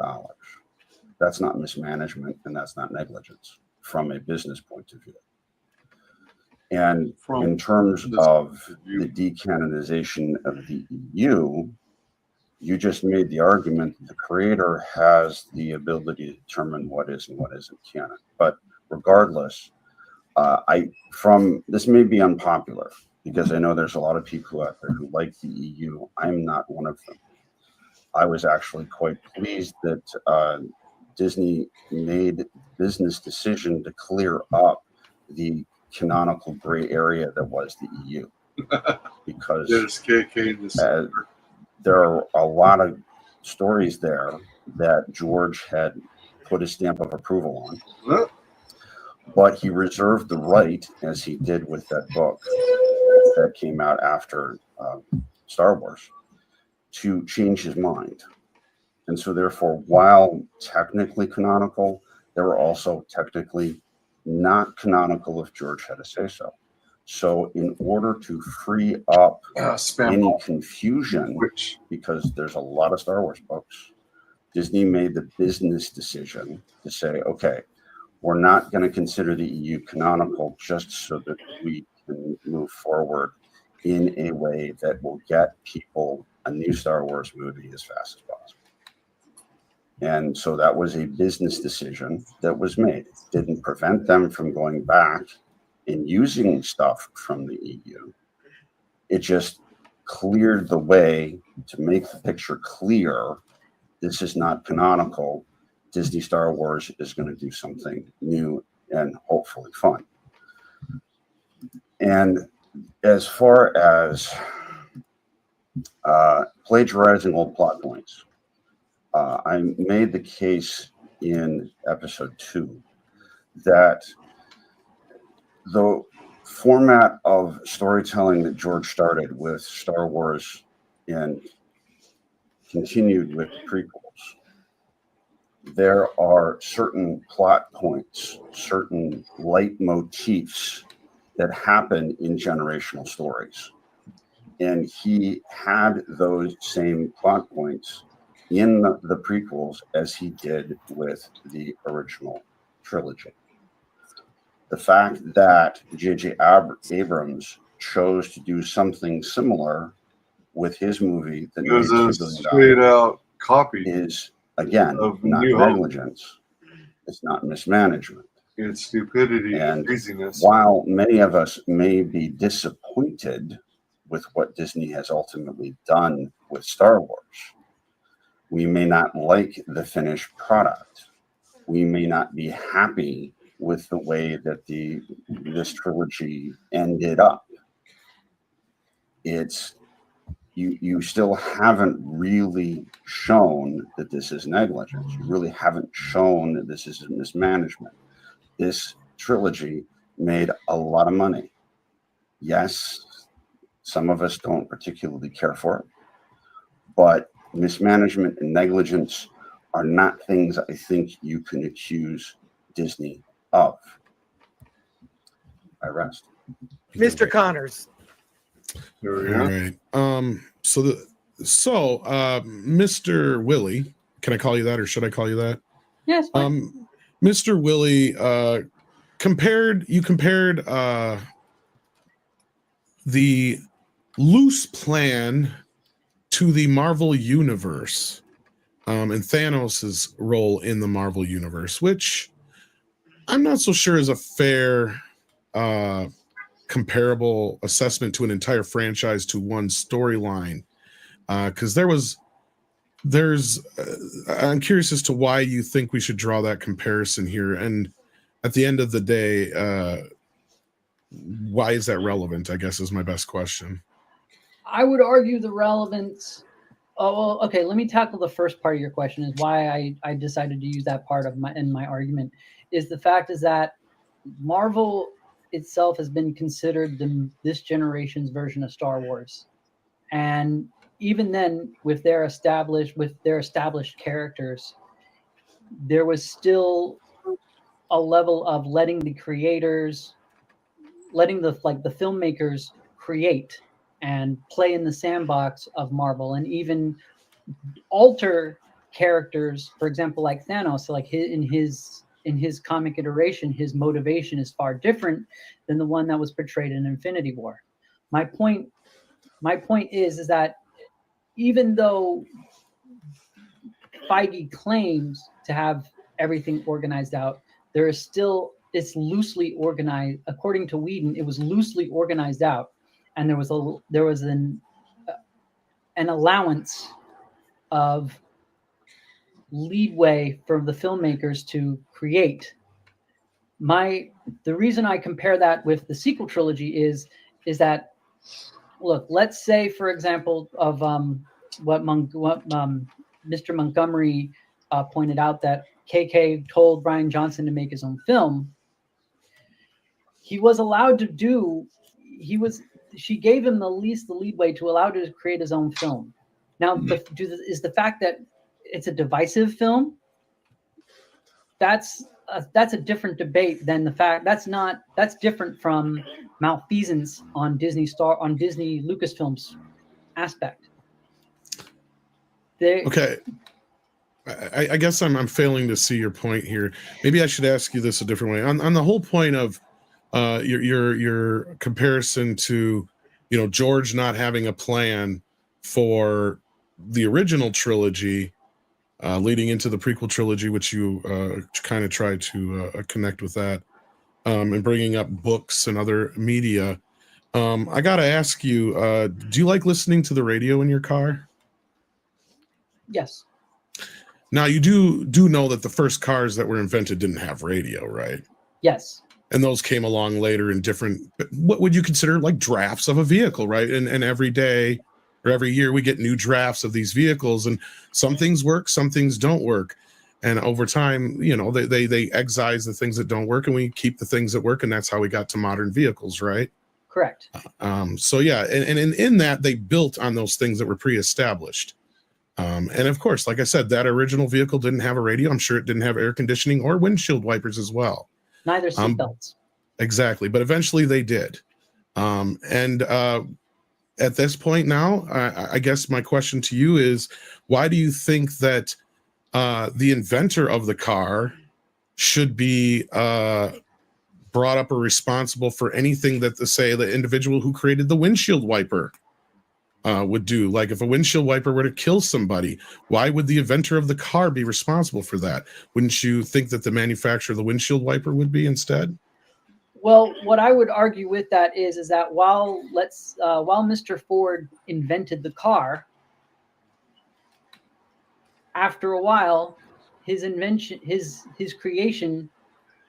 That's not mismanagement, and that's not negligence from a business point of view. And in terms of the decanonization of the EU, you just made the argument that the creator has the ability to determine what is and what isn't canon. But regardless, this may be unpopular because I know there's a lot of people out there who like the EU. I'm not one of them. I was actually quite pleased that Disney made the business decision to clear up the canonical gray area that was the EU, because there are a lot of stories there that George had put a stamp of approval on, but he reserved the right, as he did with that book that came out after Star Wars, to change his mind. And so therefore, while technically canonical, there were also technically not canonical if George had to say so. So in order to free up any confusion, because there's a lot of Star Wars books, Disney made the business decision to say, okay, we're not going to consider the EU canonical just so that we can move forward in a way that will get people a new Star Wars movie as fast as possible. And so that was a business decision that was made. It didn't prevent them from going back and using stuff from the EU. It just cleared the way to make the picture clear. This is not canonical. Disney Star Wars is going to do something new and hopefully fun. And as far as plagiarizing old plot points, I made the case in episode 2 that the format of storytelling that George started with Star Wars and continued with prequels, there are certain plot points, certain leitmotifs that happen in generational stories. And he had those same plot points in the prequels as he did with the original trilogy. The fact that J.J. Abrams chose to do something similar with his movie that made $2 billion copy is, again, not negligence. It's not mismanagement. It's stupidity and craziness. While many of us may be disappointed with what Disney has ultimately done with Star Wars, we may not like the finished product. We may not be happy with the way that this trilogy ended up. It's you still haven't really shown that this is negligence. You really haven't shown that this is mismanagement. This trilogy made a lot of money. Yes, some of us don't particularly care for it, but mismanagement and negligence are not things I think you can accuse Disney of. I rest. Mr. Connors. All right. Mr. Willie, can I call you that, or should I call you that? Yes. Mr. Willie, compared the loose plan to the Marvel Universe, and Thanos's role in the Marvel Universe, which I'm not so sure is a fair comparable assessment to an entire franchise to one storyline, because I'm curious as to why you think we should draw that comparison here, and at the end of the day, why is that relevant, I guess, is my best question. I would argue the relevance. Oh, well, okay. Let me tackle the first part of your question. Is why I decided to use that part of my argument. Is the fact is that Marvel itself has been considered this generation's version of Star Wars, and even then, with their established characters, there was still a level of letting the creators, letting the filmmakers create and play in the sandbox of Marvel, and even alter characters. For example, like Thanos, like in his comic iteration, his motivation is far different than the one that was portrayed in Infinity War. My point is that even though Feige claims to have everything organized out, there is still, it's loosely organized. According to Whedon, it was loosely organized out, and there was an allowance of leeway for the filmmakers to create. The reason I compare that with the sequel trilogy is that, look, let's say, for example, of what Mr. Montgomery pointed out, that KK told Rian Johnson to make his own film. He was allowed to do. She gave him the leeway to allow him to create his own film. Now, is the fact that it's a divisive film? That's a different debate than the fact that's different from malfeasance on Disney Lucasfilm's aspect. Okay. I guess I'm failing to see your point here. Maybe I should ask you this a different way. On the whole point of your comparison to, George not having a plan for the original trilogy leading into the prequel trilogy, which you kind of tried to connect with that, and bringing up books and other media. I got to ask you, do you like listening to the radio in your car? Yes. Now, you do know that the first cars that were invented didn't have radio, right? Yes. And those came along later in different, what would you consider like drafts of a vehicle, right? And every day or every year we get new drafts of these vehicles, and some things work, some things don't work. And over time, they excise the things that don't work, and we keep the things that work, and that's how we got to modern vehicles, right? Correct. So yeah, and in that they built on those things that were pre-established. And of course, like I said, that original vehicle didn't have a radio. I'm sure it didn't have air conditioning or windshield wipers as well. Neither seatbelts. Exactly. But eventually they did. And at this point now, I guess my question to you is, why do you think that the inventor of the car should be brought up or responsible for anything that, the individual who created the windshield wiper would do? Like if a windshield wiper were to kill somebody, why would the inventor of the car be responsible for that? Wouldn't you think that the manufacturer of the windshield wiper would be instead? Well, what I would argue with that is that while Mr. Ford invented the car, after a while, his invention, his creation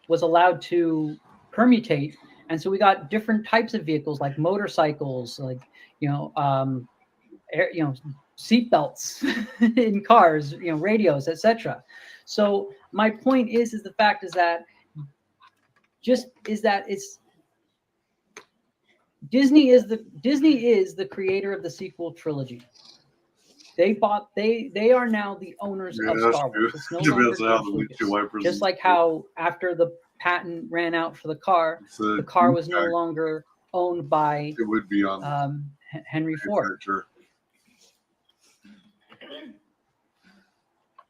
was allowed to permutate, and so we got different types of vehicles, like motorcycles, like seatbelts in cars, radios, etc. So my point is the fact is that it's Disney is the creator of the sequel trilogy. They are now the owners of Star Wars. It's no longer George Lucas. Just like how after the patent ran out for the car was no longer owned by Henry Ford.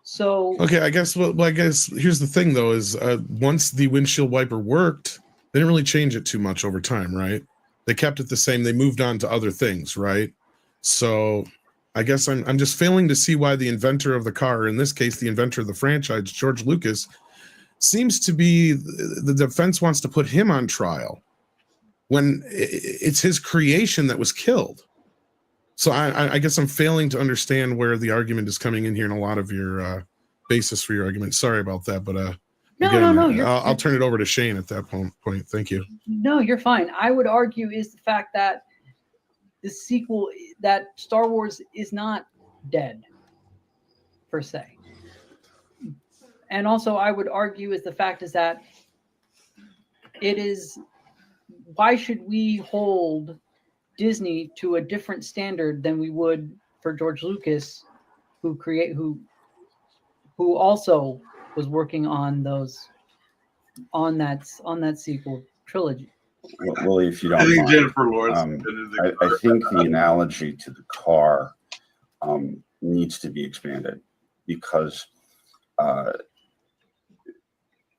So okay, I guess here's the thing though, is once the windshield wiper worked, they didn't really change it too much over time, right? They kept it the same. They moved on to other things, right? So I guess I'm just failing to see why the inventor of the car, in this case the inventor of the franchise, George Lucas, seems to be the defense wants to put him on trial when it's his creation that was killed. So I guess I'm failing to understand where the argument is coming in here in a lot of your basis for your argument. Sorry about that, but I'll turn it over to Shane at that point. Thank you. No, you're fine. I would argue is the fact that the sequel, that Star Wars is not dead per se. And also I would argue is the fact is that it is, why should we hold Disney to a different standard than we would for George Lucas, who also was working on that sequel trilogy. Willie, if you don't mind, Jennifer Lawrence. I think the analogy to the car needs to be expanded, because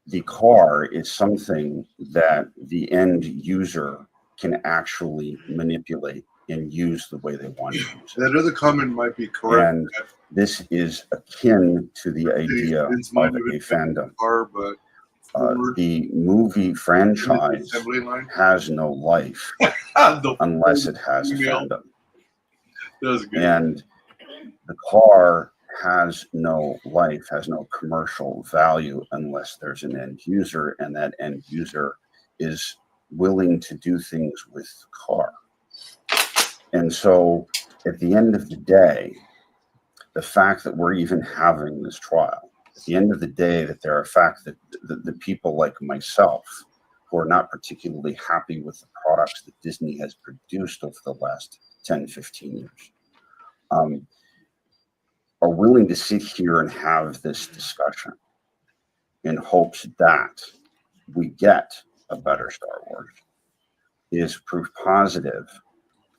the car is something that the end user can actually manipulate and use the way they want to use it. That other comment might be correct. And this is akin to the idea of a fandom. The movie franchise has no life unless it has a fandom. And the car has no life, has no commercial value unless there's an end user, and that end user is willing to do things with the car. And so at the end of the day, the fact that we're even having this trial, at the end of the day, that there are facts that the people like myself who are not particularly happy with the products that Disney has produced over the last 10, 15 years, are willing to sit here and have this discussion in hopes that we get a better Star Wars is proof positive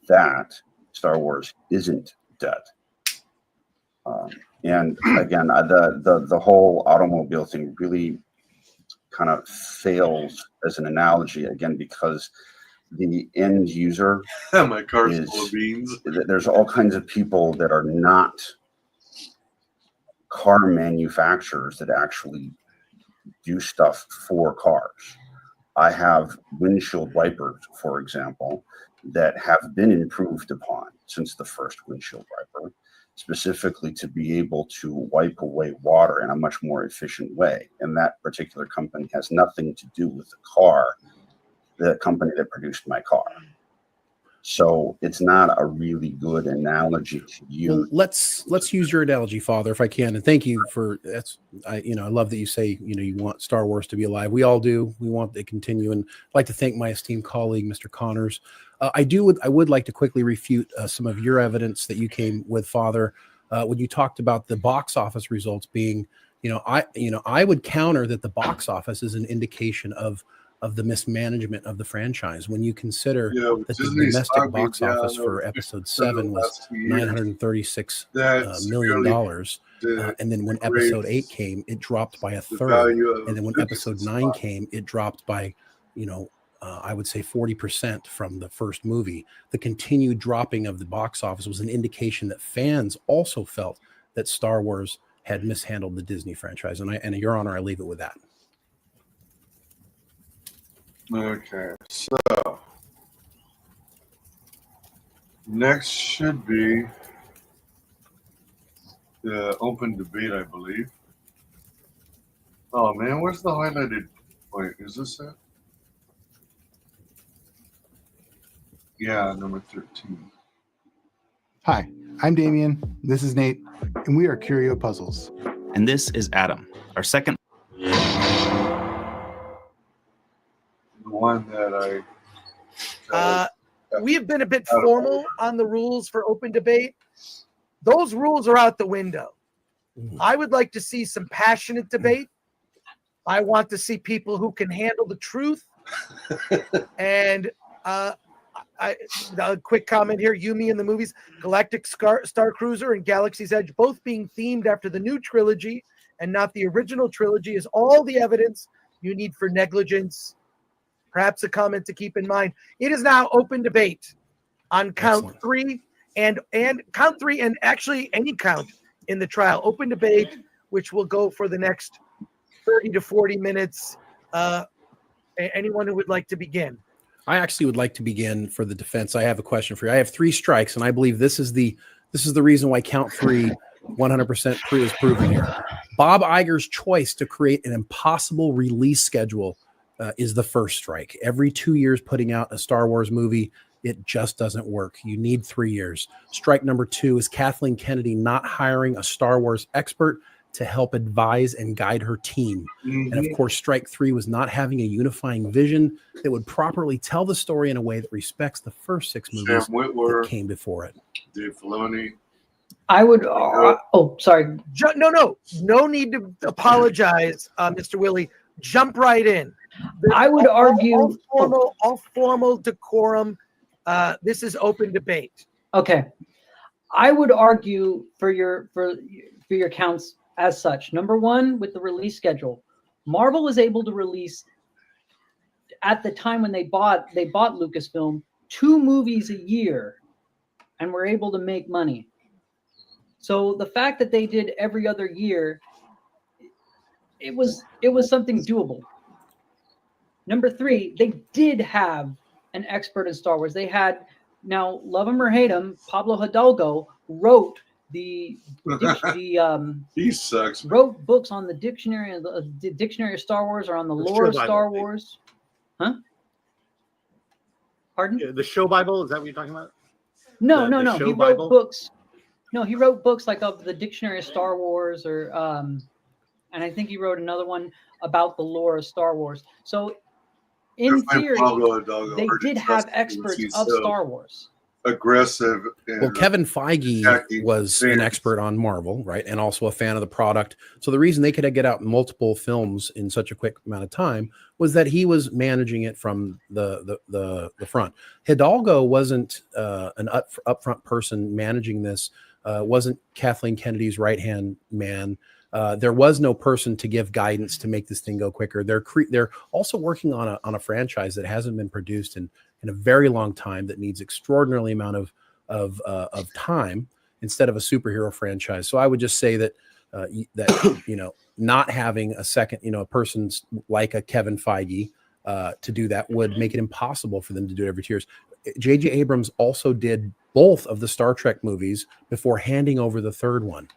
that Star Wars isn't dead. And again, the whole automobile thing really kind of fails as an analogy, again, because the end user my car's full of beans. There's all kinds of people that are not car manufacturers that actually do stuff for cars. I have windshield wipers, for example, that have been improved upon since the first windshield wiper, specifically to be able to wipe away water in a much more efficient way. And that particular company has nothing to do with the company that produced my car. So it's not a really good analogy to use. Well, let's use your analogy, Father, if I can. And thank you for that's. I love that you say you want Star Wars to be alive. We all do. We want it to continue. And I'd like to thank my esteemed colleague, Mr. Connors. I would like to quickly refute some of your evidence that you came with, Father, when you talked about the box office results being. I would counter that the box office is an indication of the mismanagement of the franchise. When you consider that the domestic box office for episode 7 was $936 million, and then when episode 8 came, it dropped by a third, and then when episode 9 came, it dropped by, I would say 40% from the first movie. The continued dropping of the box office was an indication that fans also felt that Star Wars had mishandled the Disney franchise. And Your Honor, I leave it with that. Okay, so next should be the open debate, I believe. Oh man, where's the highlighted point? Is this it? Yeah, number 13. Hi, I'm Damien. This is Nate, and we are Curio Puzzles. And this is Adam, our second. One that we have been a bit formal on the rules for open debate. Those rules are out the window. I would like to see some passionate debate. I want to see people who can handle the truth. And a quick comment here: Yumi in the movies, Galactic Star Cruiser and Galaxy's Edge, both being themed after the new trilogy and not the original trilogy, is all the evidence you need for negligence. Perhaps a comment to keep in mind. It is now open debate on count 3 and count 3 and actually any count in the trial. Open debate, which will go for the next 30 to 40 minutes. Anyone who would like to begin? I actually would like to begin for the defense. I have a question for you. I have 3 strikes, and I believe this is the reason why count 3 100% is proven here. Bob Iger's choice to create an impossible release schedule is the first strike. Every 2 years putting out a Star Wars movie, it just doesn't work. You need 3 years. Strike number 2 is Kathleen Kennedy not hiring a Star Wars expert to help advise and guide her team. And of course, strike 3 was not having a unifying vision that would properly tell the story in a way that respects the first 6 movies that came before it. Dave Filoni. I would. Oh, sorry. No need to apologize, Mr. Willie. Jump right in. I would argue all formal decorum. This is open debate. Okay, I would argue for your counts as such. Number one, with the release schedule, Marvel was able to release at the time when they bought Lucasfilm 2 movies a year, and were able to make money. So the fact that they did every other year, it was something doable. Number 3, they did have an expert in Star Wars. They had, now love him or hate him, Pablo Hidalgo wrote he sucks. Wrote books on the dictionary of Star Wars, or on the lore of Star Wars. Huh? Pardon? The show Bible, is that what you're talking about? No. Show He Bible? wrote books. No, he wrote books like of the Dictionary of Star Wars, or and I think he wrote another one about the lore of Star Wars. So in theory, they did have experts of Star Wars. Aggressive. Well, Kevin Feige was an expert on Marvel, right? And also a fan of the product. So the reason they could get out multiple films in such a quick amount of time was that he was managing it from the front. Hidalgo wasn't an upfront person managing this. Wasn't Kathleen Kennedy's right-hand man. There was no person to give guidance to make this thing go quicker. They're also working on a franchise that hasn't been produced in a very long time, that needs extraordinarily amount of time instead of a superhero franchise. So I would just say that not having a second, a person like a Kevin Feige to do that would make it impossible for them to do it every 2 years. J.J. Abrams also did both of the Star Trek movies before handing over the third one.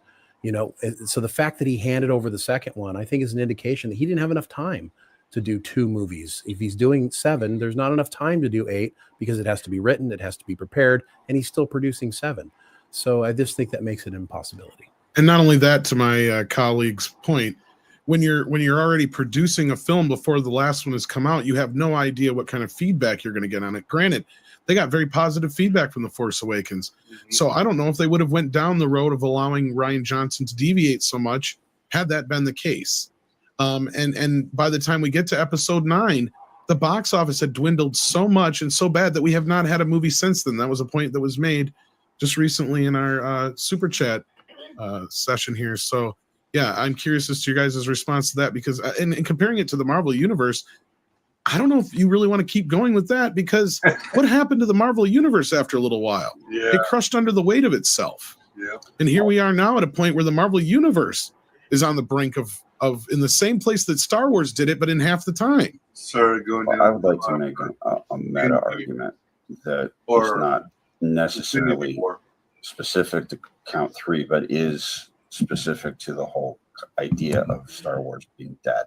So the fact that he handed over the second one, I think, is an indication that he didn't have enough time to do 2 movies. If he's doing 7, there's not enough time to do 8, because it has to be written, it has to be prepared, and he's still producing 7. So I just think that makes it an impossibility. And not only that, to my colleague's point, when you're already producing a film before the last one has come out, you have no idea what kind of feedback you're going to get on it. Granted, they got very positive feedback from The Force Awakens. So I don't know if they would have went down the road of allowing Rian Johnson to deviate so much had that been the case. And by the time we get to episode 9, the box office had dwindled so much and so bad that we have not had a movie since then. That was a point that was made just recently in our super chat session here. So yeah, I'm curious as to your guys' response to that, because in comparing it to the Marvel Universe, I don't know if you really want to keep going with that, because what happened to the Marvel Universe after a little while? Yeah. It crushed under the weight of itself. Yeah. And here we are now at a point where the Marvel Universe is on the brink of in the same place that Star Wars did it, but in half the time. Sorry, going down. I would like to make a meta argument that is not necessarily specific to count 3, but is specific to the whole idea of Star Wars being dead.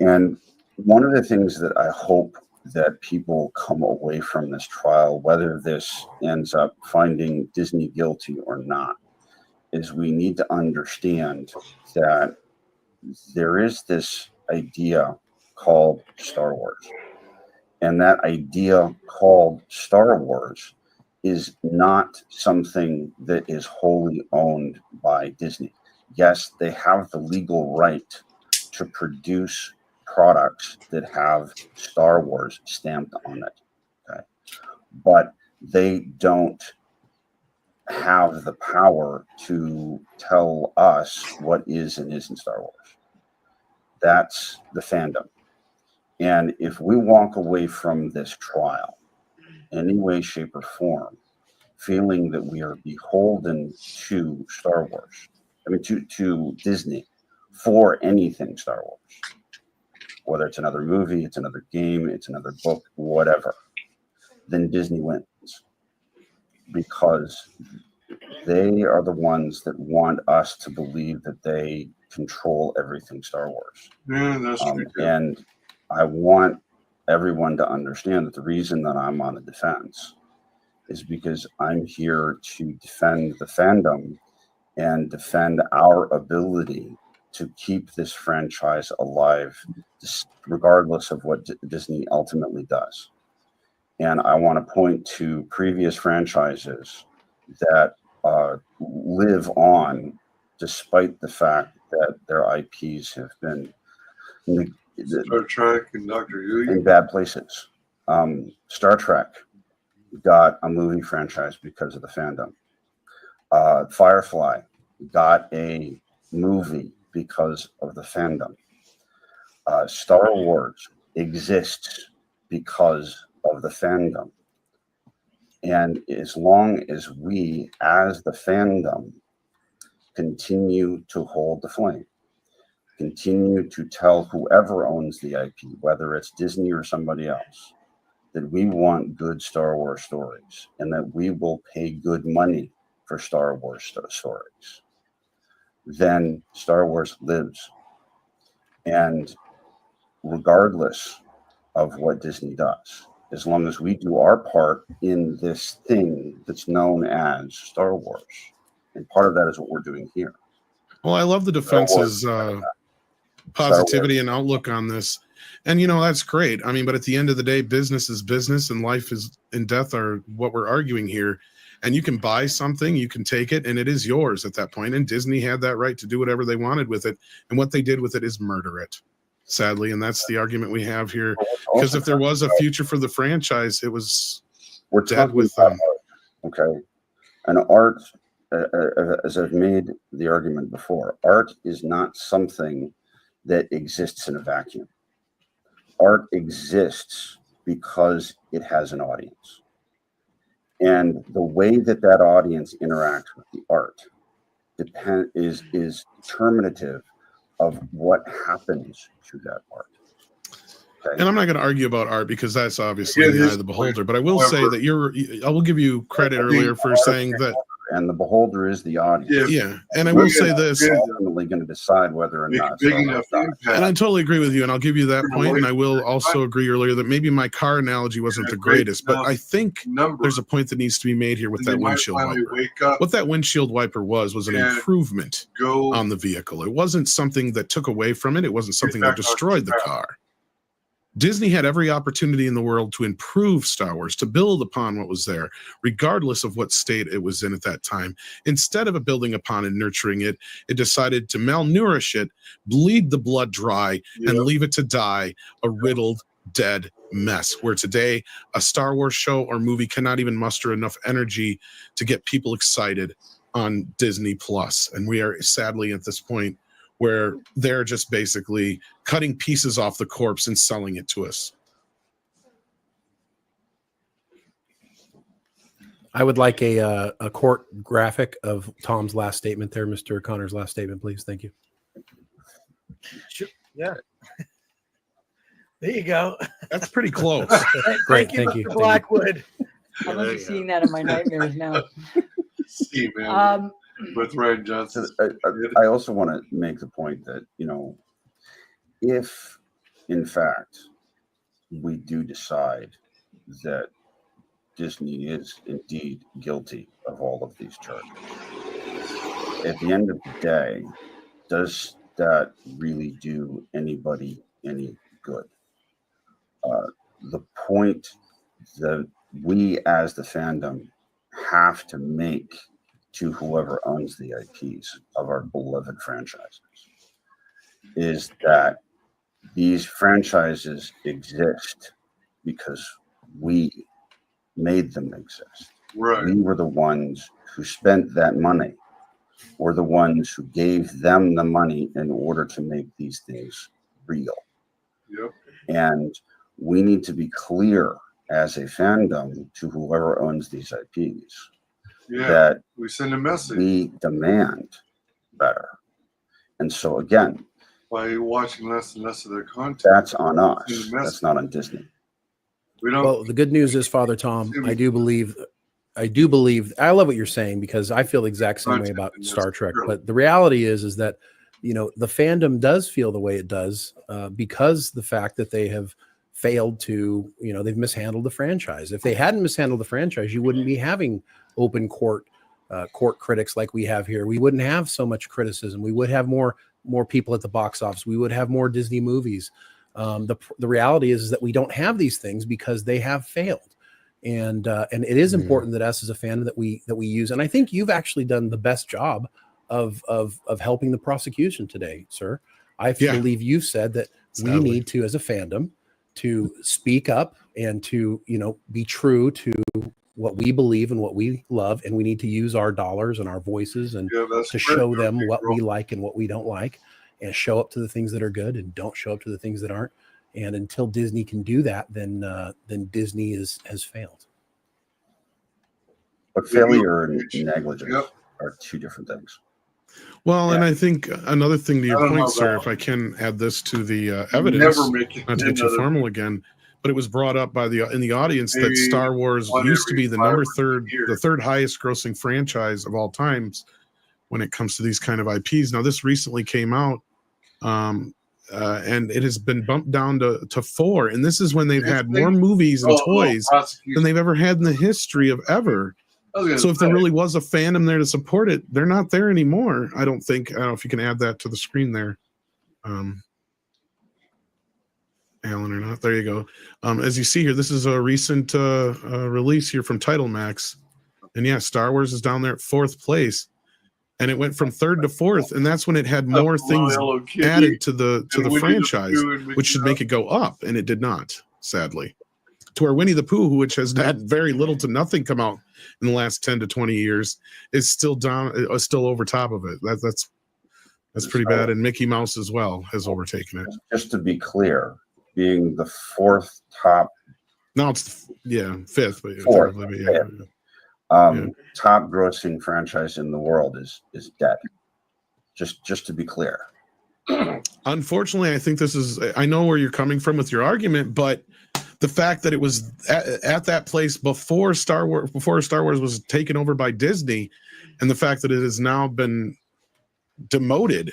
And one of the things that I hope that people come away from this trial, whether this ends up finding Disney guilty or not, is we need to understand that there is this idea called Star Wars. And that idea called Star Wars is not something that is wholly owned by Disney. Yes, they have the legal right to produce products that have Star Wars stamped on it. Okay? But they don't have the power to tell us what is and isn't Star Wars. That's the fandom. And if we walk away from this trial in any way, shape, or form, feeling that we are beholden to Star Wars, to Disney, for anything Star Wars, whether it's another movie, it's another game, it's another book, whatever, then Disney wins, because they are the ones that want us to believe that they control everything Star Wars. Yeah, that's true. And I want everyone to understand that the reason that I'm on the defense is because I'm here to defend the fandom and defend our ability to keep this franchise alive, regardless of what Disney ultimately does. And I want to point to previous franchises that live on despite the fact that their IPs have been Star Trek and Doctor Who in bad places. Star Trek got a movie franchise because of the fandom. Firefly got a movie because of the fandom. Star Wars exists because of the fandom. And as long as we, as the fandom, continue to hold the flame, continue to tell whoever owns the IP, whether it's Disney or somebody else, that we want good Star Wars stories and that we will pay good money for Star Wars stories, then Star Wars lives. And regardless of what Disney does, as long as we do our part in this thing that's known as Star Wars, and part of that is what we're doing here. Well, I love the defense's positivity and outlook on this. And, you know, that's great. I mean, but at the end of the day, business is business and life is and death are what we're arguing here. And you can buy something, you can take it, and it is yours at that point. And Disney had that right to do whatever they wanted with it. And what they did with it is murder it, sadly. And that's the argument we have here. Because if there was a future for the franchise, it was dead with them. Okay. And art, as I've made the argument before, art is not something that exists in a vacuum. Art exists because it has an audience. And the way that that audience interacts with the art is determinative of what happens to that art. Okay. And I'm not going to argue about art because that's obviously the eye of the beholder. But I will say that I will give you credit earlier for saying that. And the beholder is the audience. Yeah. And I will say this. We're ultimately going to decide whether or not. And I totally agree with you. And I'll give you that point. And I will also agree earlier that maybe my car analogy wasn't the greatest. But I think there's a point that needs to be made here with that windshield wiper. What that windshield wiper was an improvement on the vehicle. It wasn't something that took away from it. It wasn't something that destroyed the car. Disney had every opportunity in the world to improve Star Wars, to build upon what was there, regardless of what state it was in at that time. Instead of building upon and nurturing it, it decided to malnourish it, bleed the blood dry, and leave it to die a riddled, dead mess, where today a Star Wars show or movie cannot even muster enough energy to get people excited on Disney Plus. And we are sadly at this point where they're just basically cutting pieces off the corpse and selling it to us. I would like a court graphic of Tom's last statement there, Mr. Connor's last statement, please. Thank you. Sure. Yeah. There you go. That's pretty close. Great. Thank you. Mr. Blackwood. I'm going to be seeing that in my nightmares now. See, man. With Ryan Johnson. I also want to make the point that, you know, if in fact we do decide that Disney is indeed guilty of all of these charges, at the end of the day, does that really do anybody any good? The point that we as the fandom have to make to whoever owns the IPs of our beloved franchises is that these franchises exist because we made them exist. Right. We were the ones who spent that money. We're the ones who gave them the money in order to make these things real. Yep. And we need to be clear as a fandom to whoever owns these IPs that we send a message. We demand better. And so again, by watching less and less of their content, that's on us. That's not on Disney. We don't. Well, the good news is, Father Tom, I do believe, I love what you're saying, because I feel the exact same way about Star Trek. But the reality is that, you know, the fandom does feel the way it does because the fact that they have failed to, you know, they've mishandled the franchise. If they hadn't mishandled the franchise, you wouldn't be having open court critics like we have here. We wouldn't have so much criticism. We would have more people at the box office. We would have more Disney movies. The reality is that we don't have these things because they have failed. And it is important that us as a fandom that we use. And I think you've actually done the best job of helping the prosecution today, sir. I believe you've said that we need to, as a fandom, to speak up and to, you know, be true to what we believe and what we love, and we need to use our dollars and our voices and to show them what we like and what we don't like, and show up to the things that are good and don't show up to the things that aren't. And until Disney can do that, then Disney has failed. But failure and negligence are two different things. Well, and I think another thing to your point, sir, if I can add this to the evidence, not to get too formal again, but it was brought up by in the audience that Star Wars used to be the third highest grossing franchise of all times when it comes to these kind of IPs. Now, this recently came out, and it has been bumped down to 4. And this is when they've had more movies and toys than they've ever had in the history of ever. So if there really was a fandom there to support it, they're not there anymore. I don't think. I don't know if you can add that to the screen there, Alan, or not. There you go. As you see here, this is a recent release here from Title Max, and yeah, Star Wars is down there at 4th place, and it went from 3rd to 4th, and that's when it had more things added to the franchise, which should make it go up, and it did not, sadly. To where Winnie the Pooh, which has had very little to nothing come out in the last 10 to 20 years, is still still over top of it. That's pretty bad. And Mickey Mouse as well has overtaken it. Just to be clear, being the 4th top. No, it's 5th, but 4th, top grossing franchise in the world is dead. Just to be clear. Unfortunately, I think I know where you're coming from with your argument, but the fact that it was at that place before Star Wars was taken over by Disney, and the fact that it has now been demoted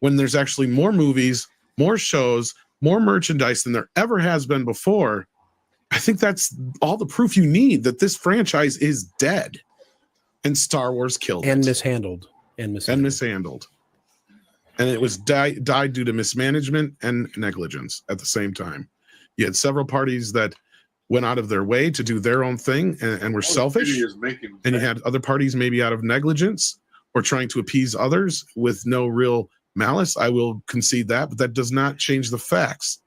when there's actually more movies, more shows, more merchandise than there ever has been before, I think that's all the proof you need that this franchise is dead, and Star Wars killed it. Mishandled. And mishandled. And it was died due to mismanagement and negligence at the same time. You had several parties that went out of their way to do their own thing and were selfish. And you had other parties maybe out of negligence or trying to appease others with no real malice. I will concede that, but that does not change the facts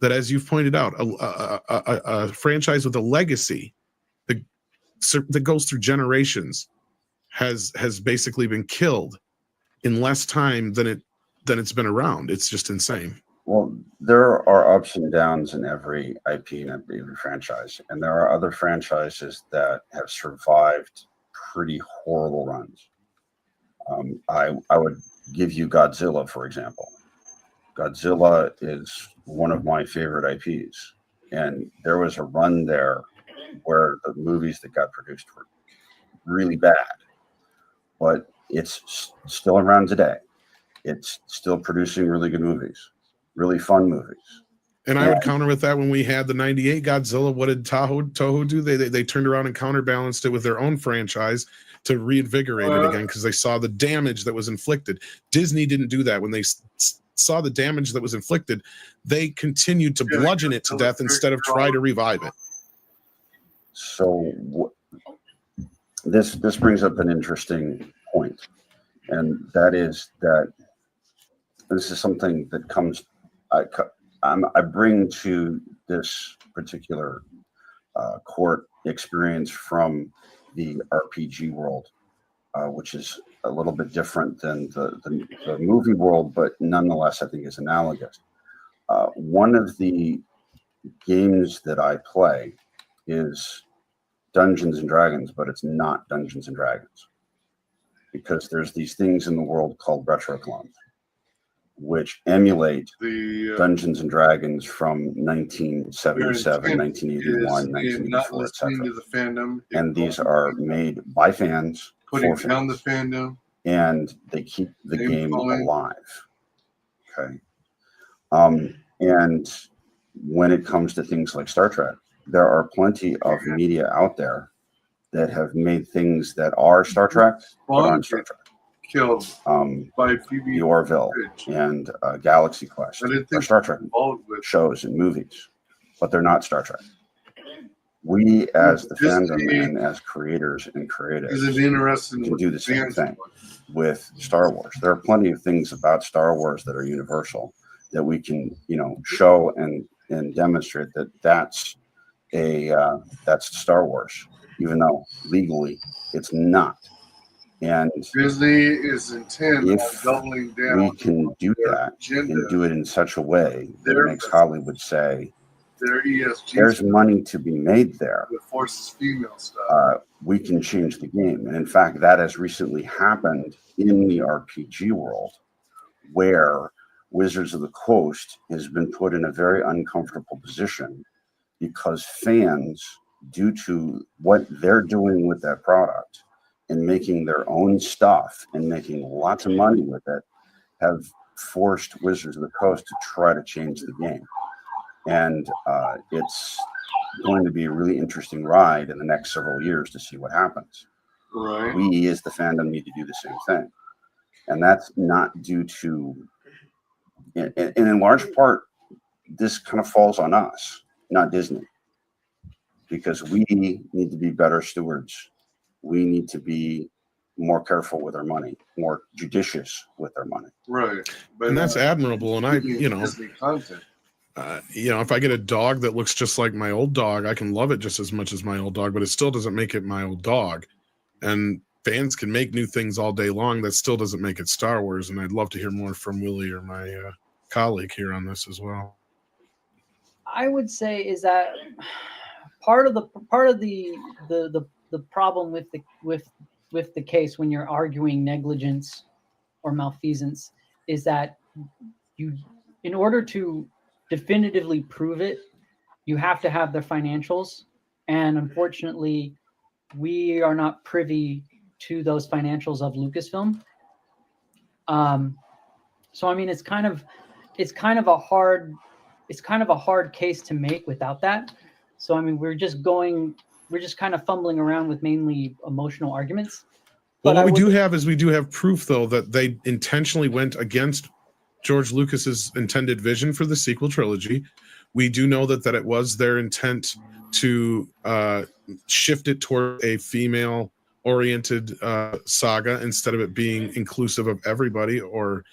that, as you've pointed out, a franchise with a legacy that goes through generations has basically been killed in less time than it's been around. It's just insane. Well, there are ups and downs in every IP and every franchise, and there are other franchises that have survived pretty horrible runs. I would give you Godzilla, for example. Godzilla is one of my favorite IPs, and there was a run there where the movies that got produced were really bad, but it's still around today. It's still producing really good movies. Really fun movies. And I would counter with that when we had the 98 Godzilla. What did Toho do? They turned around and counterbalanced it with their own franchise to reinvigorate it again because they saw the damage that was inflicted. Disney didn't do that. When they saw the damage that was inflicted, they continued to bludgeon it to death instead of try to revive it. So this brings up an interesting point, and that is that this is something that comes. I bring to this particular court experience from the RPG world, which is a little bit different than the movie world, but nonetheless, I think is analogous. One of the games that I play is Dungeons and Dragons, but it's not Dungeons and Dragons because there's these things in the world called retro clones. which emulate The Dungeons and Dragons from 1977, 1981, in 1984, not listening etc. to the fandom, And these are made by fans, putting for down the fans, fandom, and they keep the name game calling. alive. Okay. And when it comes to things like Star Trek, there are plenty of media out there that have made things that are Star Trek but aren't Star Trek. Killed by Phoebe The Orville and Galaxy Quest are Star Trek shows and movies, but they're not Star Trek. We, as the fandom and as creators and creatives, is an interesting can do the same thing with Star Wars. There are plenty of things about Star Wars that are universal that we can, show and demonstrate that that's Star Wars, even though legally it's not. And Disney is intent on if doubling down. we can do that and do it in such a way that makes Hollywood say, Their ESG there's money to be made there, that forces female stuff. we can change the game. And in fact, that has recently happened in the RPG world, where Wizards of the Coast has been put in a very uncomfortable position because fans, due to what they're doing with that product and making their own stuff and making lots of money with it, have forced Wizards of the Coast to try to change the game. And it's going to be a really interesting ride in the next several years to see what happens. Right. We, as the fandom, need to do the same thing. And that's not due to, and in large part, this kind of falls on us, not Disney, because we need to be better stewards. We need to be more careful with our money, more judicious with our money. Right. And that's admirable. And I, Disney content. If I get a dog that looks just like my old dog, I can love it just as much as my old dog, but it still doesn't make it my old dog. And fans can make new things all day long. That still doesn't make it Star Wars. And I'd love to hear more from Willie or my colleague here on this as well. I would say is that part of the problem with the case when you're arguing negligence or malfeasance is that you, in order to definitively prove it, you have to have the financials, and unfortunately we are not privy to those financials of Lucasfilm. So I mean, it's kind of a hard case to make without that. So I mean, we're just kind of fumbling around with mainly emotional arguments. Well, what we do have proof, though, that they intentionally went against George Lucas's intended vision for the sequel trilogy. We do know that it was their intent to shift it toward a female-oriented saga instead of it being inclusive of everybody, or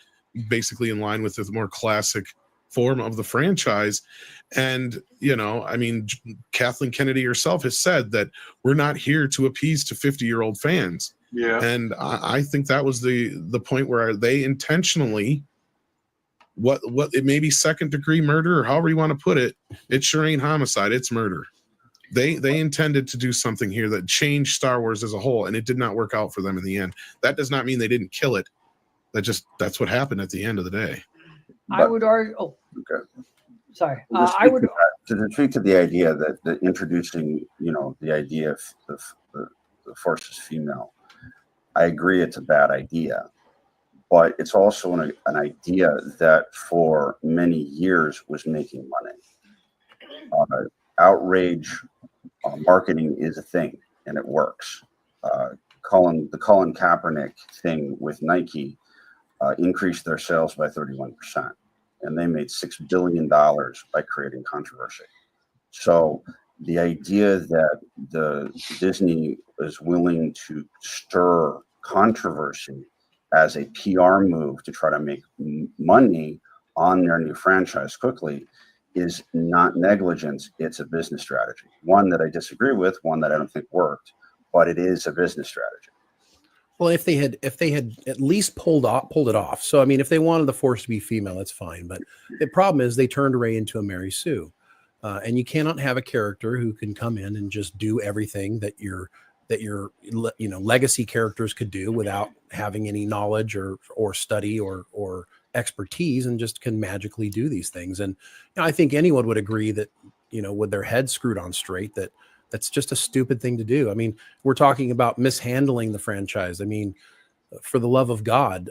basically in line with the more classic form of the franchise. And I mean, Kathleen Kennedy herself has said that we're not here to appease to 50-year-old fans. Yeah. And I think that was the point where they intentionally, what it may be second-degree murder or however you want to put it, it sure ain't homicide, it's murder. They intended to do something here that changed Star Wars as a whole, and it did not work out for them in the end. That does not mean they didn't kill it. That's what happened at the end of the day. I would argue. Oh, okay. Sorry. I would to speak to the idea that introducing, the idea of the Force is female. I agree, it's a bad idea, but it's also an idea that for many years was making money. Outrage marketing is a thing, and it works. The Colin Kaepernick thing with Nike increased their sales by 31%, and they made $6 billion by creating controversy. So the idea that the Disney is willing to stir controversy as a PR move to try to make money on their new franchise quickly is not negligence. It's a business strategy. One that I disagree with, one that I don't think worked, but it is a business strategy. Well, if they had at least pulled it off. So I mean, if they wanted the Force to be female, that's fine. But the problem is they turned Rey into a Mary Sue, and you cannot have a character who can come in and just do everything that your legacy characters could do without having any knowledge or study or expertise and just can magically do these things. And I think anyone would agree that, with their head screwed on straight, that's just a stupid thing to do. I mean, we're talking about mishandling the franchise. I mean, for the love of God,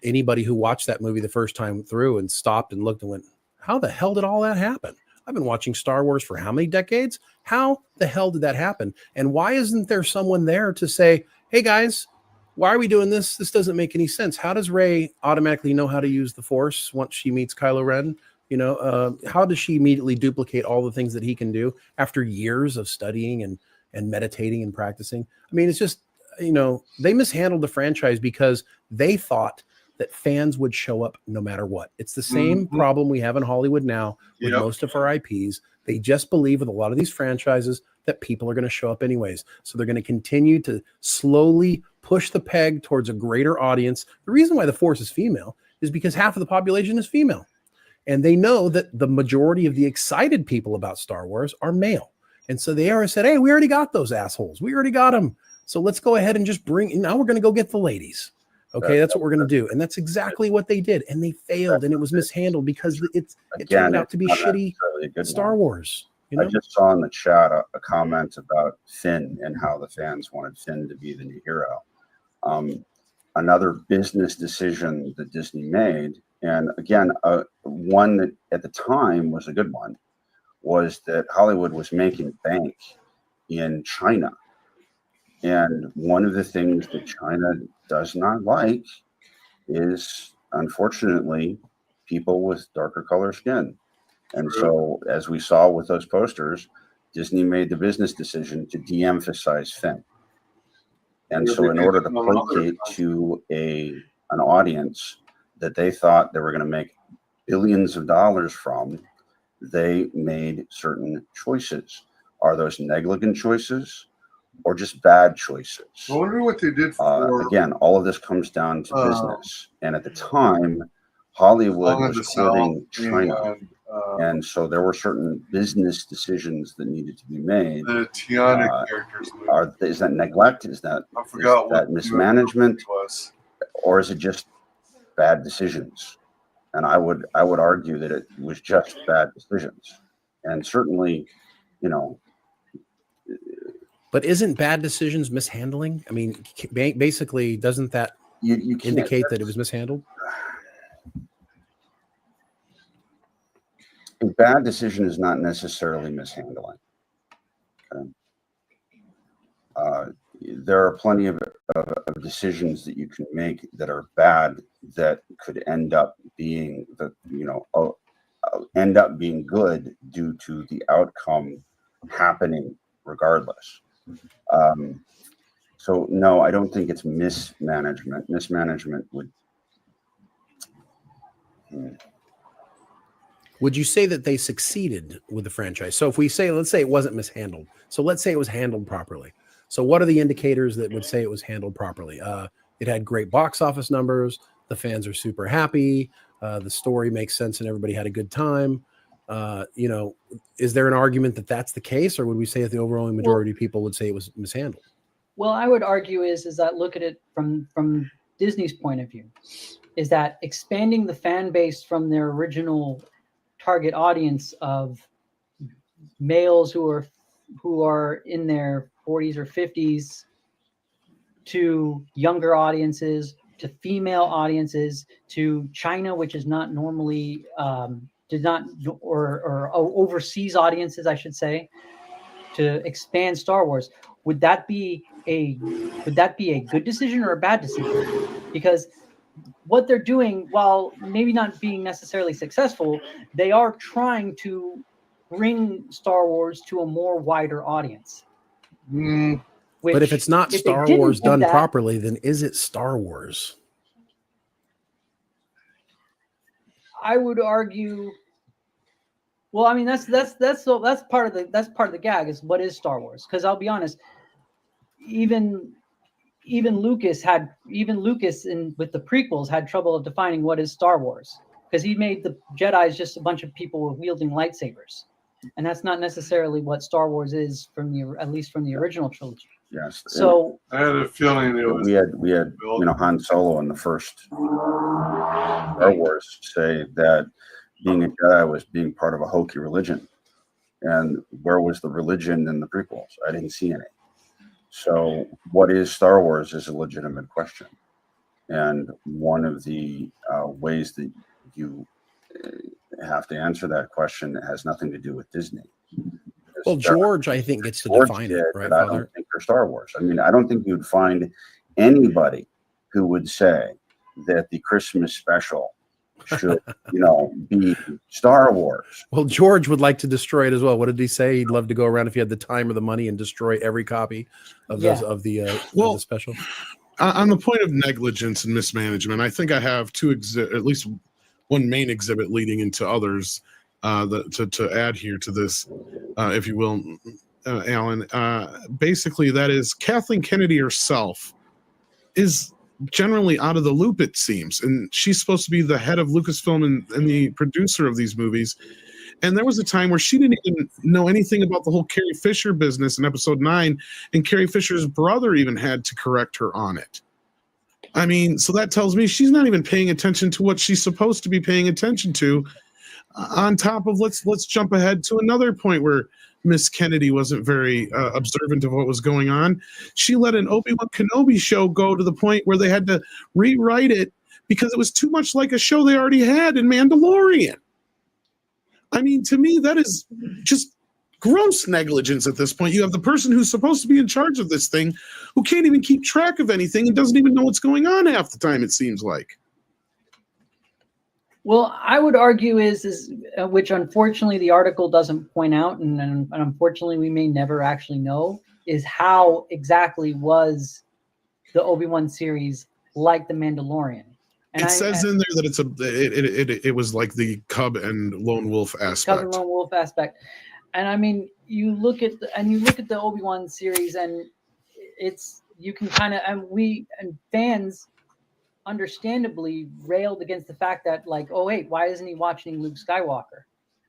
anybody who watched that movie the first time through and stopped and looked and went, how the hell did all that happen? I've been watching Star Wars for how many decades? How the hell did that happen? And why isn't there someone there to say, hey guys, why are we doing this? This doesn't make any sense. How does Rey automatically know how to use the Force once she meets Kylo Ren? How does she immediately duplicate all the things that he can do after years of studying and meditating and practicing? I mean, it's just, they mishandled the franchise because they thought that fans would show up no matter what. It's the same problem we have in Hollywood now with most of our IPs. They just believe with a lot of these franchises that people are going to show up anyways. So they're going to continue to slowly push the peg towards a greater audience. The reason why the Force is female is because half of the population is female. And they know that the majority of the excited people about Star Wars are male. And so they already said, hey, we already got those assholes. We already got them. So let's go ahead and just now we're going to go get the ladies. Okay, that's what we're going to do. And that's exactly what they did. And they failed, and it was mishandled because it turned out to be shitty Star Wars. I just saw in the chat a comment about Finn and how the fans wanted Finn to be the new hero. Another business decision that Disney made, and again, one that at the time was a good one, was that Hollywood was making bank in China. And one of the things that China does not like is, unfortunately, people with darker color skin. And so, as we saw with those posters, Disney made the business decision to de-emphasize Finn. And so in order to placate to an audience that they thought they were going to make billions of dollars from, they made certain choices. Are those negligent choices or just bad choices? I wonder what they did for... again, all of this comes down to business. And at the time, Hollywood was courting China. And so there were certain business decisions that needed to be made. The Tiana characters. Is that neglect? Is that mismanagement? Or is it just bad decisions? And I would argue that it was just bad decisions. And certainly, But isn't bad decisions mishandling? I mean, basically, doesn't that you indicate that it was mishandled? A bad decision is not necessarily mishandling. Okay? There are plenty of decisions that you can make that are bad that could end up being being good due to the outcome happening regardless. So no, I don't think it's mismanagement. Mismanagement would. Would you say that they succeeded with the franchise? So if we say, let's say it wasn't mishandled. So let's say it was handled properly. So what are the indicators that would say it was handled properly? It had great box office numbers. The fans are super happy. The story makes sense and everybody had a good time. Is there an argument that that's the case, or would we say that the overwhelming majority of people would say it was mishandled? Well, I would argue is that look at it from Disney's point of view, is that expanding the fan base from their original target audience of males who are in their 40s or 50s to younger audiences, to female audiences, to China, which is not normally or overseas audiences, I should say, to expand Star Wars. Would that be a good decision or a bad decision? Because what they're doing, while maybe not being necessarily successful, they are trying to bring Star Wars to a more wider audience. But if it's not Star Wars done properly, then is it Star Wars? I would argue. Well, I mean that's part of the gag is what is Star Wars? Because I'll be honest, even Lucas with the prequels had trouble of defining what is Star Wars, because he made the Jedi's just a bunch of people wielding lightsabers, and that's not necessarily what Star Wars is at least from the original trilogy. Yes. So I had a feeling it was. We had Han Solo in the first Star Wars say that being a Jedi was being part of a hokey religion. And where was the religion in the prequels? I didn't see any. So what is Star Wars is a legitimate question. And one of the ways that you have to answer that question has nothing to do with Disney. Well, George, I think, gets to George define did, it, right, but I Father? don't think they're Star Wars. I mean, I don't think you'd find anybody who would say that the Christmas special should, be Star Wars. Well, George would like to destroy it as well. What did he say? He'd love to go around if he had the time or the money and destroy every copy of those of the special. On the point of negligence and mismanagement, I think I have at least one main exhibit leading into others to add here to this, if you will, Alan. Basically, that is Kathleen Kennedy herself is generally out of the loop, it seems, and she's supposed to be the head of Lucasfilm and the producer of these movies. And there was a time where she didn't even know anything about the whole Carrie Fisher business in episode 9, and Carrie Fisher's brother even had to correct her on it. I mean, so that tells me she's not even paying attention to what she's supposed to be paying attention to. On top of let's jump ahead to another point where Miss Kennedy wasn't very observant of what was going on. She let an Obi-Wan Kenobi show go to the point where they had to rewrite it because it was too much like a show they already had in Mandalorian. I mean, to me, that is just gross negligence at this point. You have the person who's supposed to be in charge of this thing who can't even keep track of anything and doesn't even know what's going on half the time, it seems like. Well, I would argue is which unfortunately the article doesn't point out, and unfortunately we may never actually know, is how exactly was the Obi-Wan series like the Mandalorian. And it says in there that it was like the Cub and Lone Wolf aspect. Cub and Lone Wolf aspect, and I mean you look at the Obi-Wan series, and you can kind of and fans understandably railed against the fact that, like, oh wait, why isn't he watching Luke Skywalker,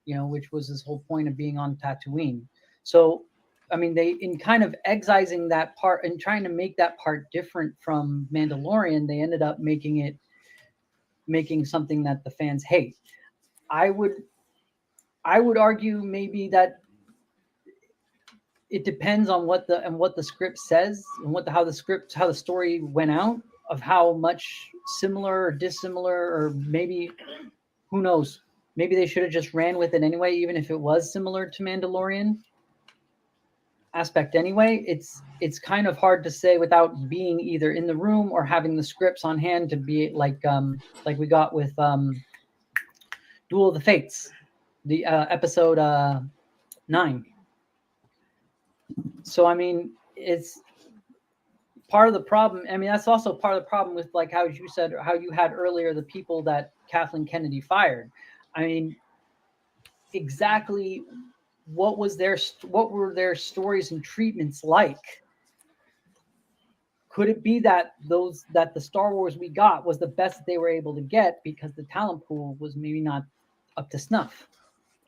which was his whole point of being on Tatooine. So I mean, they, in kind of excising that part and trying to make that part different from Mandalorian, they ended up making something that the fans hate. I would argue maybe that it depends on what the script says and how the story went out, of how much similar or dissimilar, or maybe, who knows, maybe they should have just ran with it anyway, even if it was similar to Mandalorian aspect anyway. It's kind of hard to say without being either in the room or having the scripts on hand, to be like we got with Duel of the Fates, the episode 9. So I mean, it's part of the problem. I mean, that's also part of the problem with, like, how you said, how you had earlier, the people that Kathleen Kennedy fired. I mean, exactly what were their stories and treatments like? Could it be that the Star Wars we got was the best they were able to get because the talent pool was maybe not up to snuff?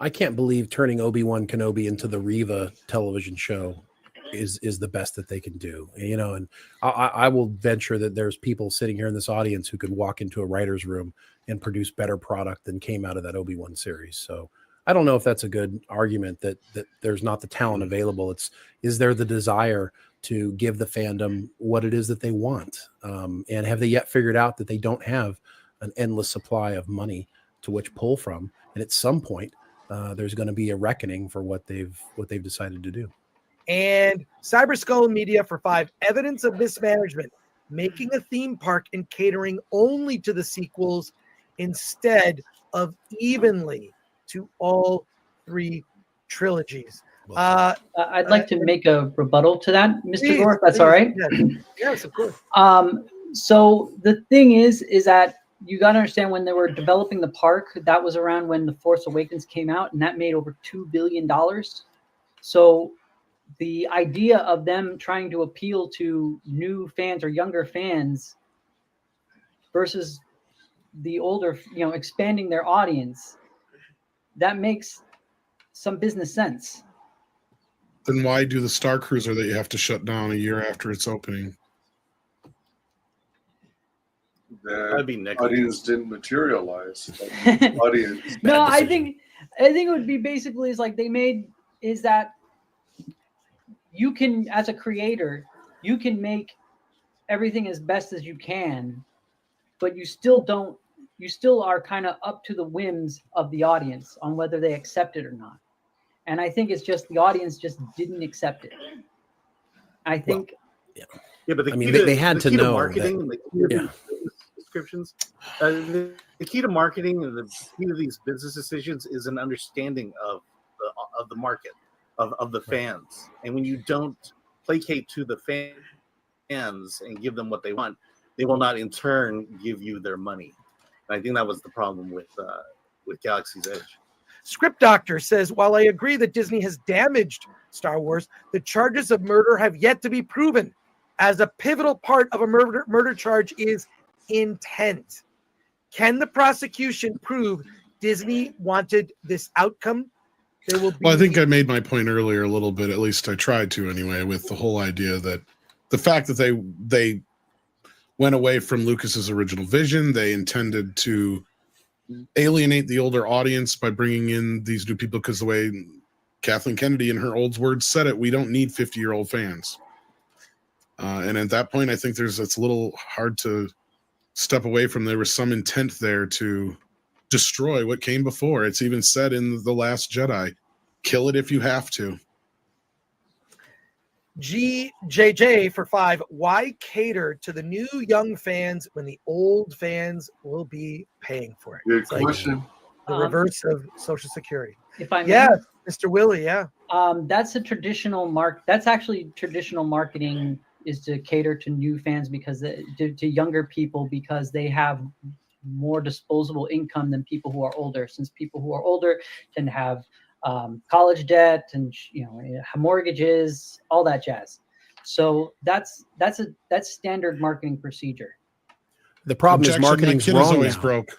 I can't believe turning Obi-Wan Kenobi into the Reva television show is the best that they can do, and I will venture that there's people sitting here in this audience who could walk into a writer's room and produce better product than came out of that Obi-Wan series. So I don't know if that's a good argument that there's not the talent available. Is there the desire to give the fandom what it is that they want? And have they yet figured out that they don't have an endless supply of money to which pull from? And at some point, there's going to be a reckoning for what they've decided to do. And Cyber Skull Media for 5, evidence of mismanagement, making a theme park and catering only to the sequels instead of evenly to all 3 trilogies. I'd like to make a rebuttal to that, Mr. Please, Gore, if that's all right. Yes, of course. So the thing is that you got to understand, when they were developing the park, that was around when The Force Awakens came out, and that made over $2 billion. So the idea of them trying to appeal to new fans or younger fans versus the older, expanding their audience, that makes some business sense. Then why do the Star Cruiser that you have to shut down a year after its opening? That'd be The negligence. audience didn't materialize. Audience. No, I think it would be basically is like they made is that you can, as a creator, you can make everything as best as you can, but you still are kind of up to the whims of the audience on whether they accept it or not. And I think it's just the audience just didn't accept it. I think. Yeah, but I mean, they had to know marketing that- and the key to descriptions. The key to marketing and the key to these business decisions is an understanding of the market, of the fans. And when you don't placate to the fans and give them what they want, they will not in turn give you their money. And I think that was the problem with Galaxy's Edge. Script Doctor says, while I agree that Disney has damaged Star Wars, the charges of murder have yet to be proven, as a pivotal part of a murder charge is intent. Can the prosecution prove Disney wanted this outcome? There will be. Well, I think I made my point earlier a little bit, at least I tried to anyway, with the whole idea that the fact that they went away from Lucas's original vision, they intended to alienate the older audience by bringing in these new people, because the way Kathleen Kennedy in her old words said it, we don't need 50-year-old fans. And at that point, I think it's a little hard to step away from. There was some intent there to destroy what came before. It's even said in The Last Jedi, kill it if you have to. GJJ for 5. Why cater to the new young fans when the old fans will be paying for it? Good It's like question. the reverse of Social Security. If I may, Yeah, Mr. Willie, yeah. That's a traditional that's actually traditional marketing, is to cater to new fans because to younger people, because they have more disposable income than people who are older, since people who are older tend to have college debt and mortgages, all that jazz. So that's standard marketing procedure. The problem is marketing's wrong always now. broke.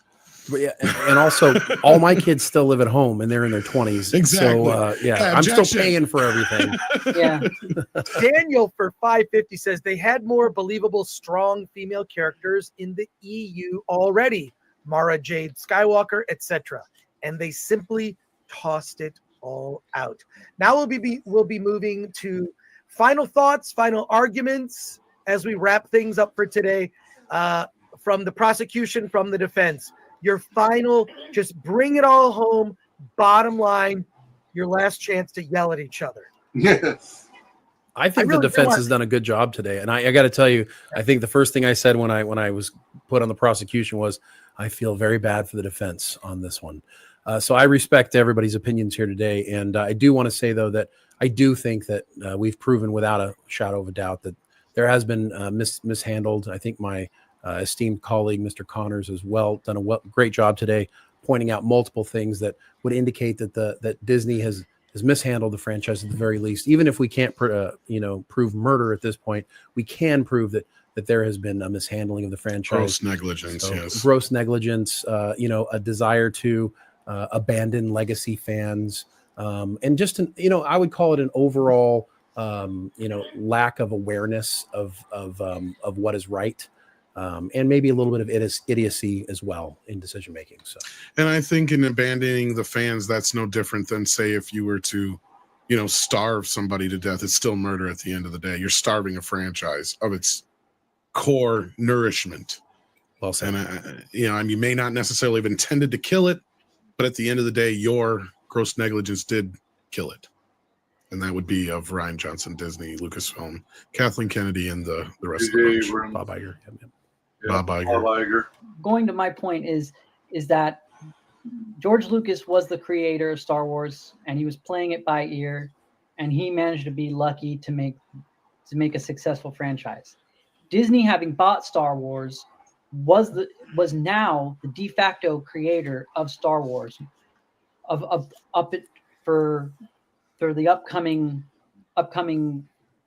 But yeah, and also all my kids still live at home and they're in their 20s. Exactly. So I'm still paying for everything. Yeah. Daniel for 550 says they had more believable, strong female characters in the EU already, Mara Jade Skywalker, etc., and they simply tossed it all out. Now we'll be moving to final thoughts, final arguments as we wrap things up for today, from the prosecution, from the defense. Your final, just bring it all home. Bottom line, your last chance to yell at each other. Yes. I think the defense has done a good job today. And I got to tell you, I think the first thing I said when I was put on the prosecution was, I feel very bad for the defense on this one. So I respect everybody's opinions here today. And I do want to say, though, that I do think that we've proven without a shadow of a doubt that there has been mishandled. I think my esteemed colleague, Mr. Connors, has done a great job today, pointing out multiple things that would indicate that that Disney has mishandled the franchise at the very least. Even if we can't, prove murder at this point, we can prove that there has been a mishandling of the franchise. Gross negligence, yes. Gross negligence. A desire to abandon legacy fans, and just I would call it an overall lack of awareness of what is right. And maybe a little bit of idiocy as well in decision making. So, and I think in abandoning the fans, that's no different than, say, if you were to, starve somebody to death. It's still murder at the end of the day. You're starving a franchise of its core nourishment. Well said. And you may not necessarily have intended to kill it, but at the end of the day, your gross negligence did kill it. And that would be of Rian Johnson, Disney, Lucasfilm, Kathleen Kennedy, and the rest of the bunch. Bob Iger. Bob Iger. Going to my point is that George Lucas was the creator of Star Wars, and he was playing it by ear, and he managed to be lucky to make a successful franchise. Disney, having bought Star Wars, was now the de facto creator of Star Wars, for the upcoming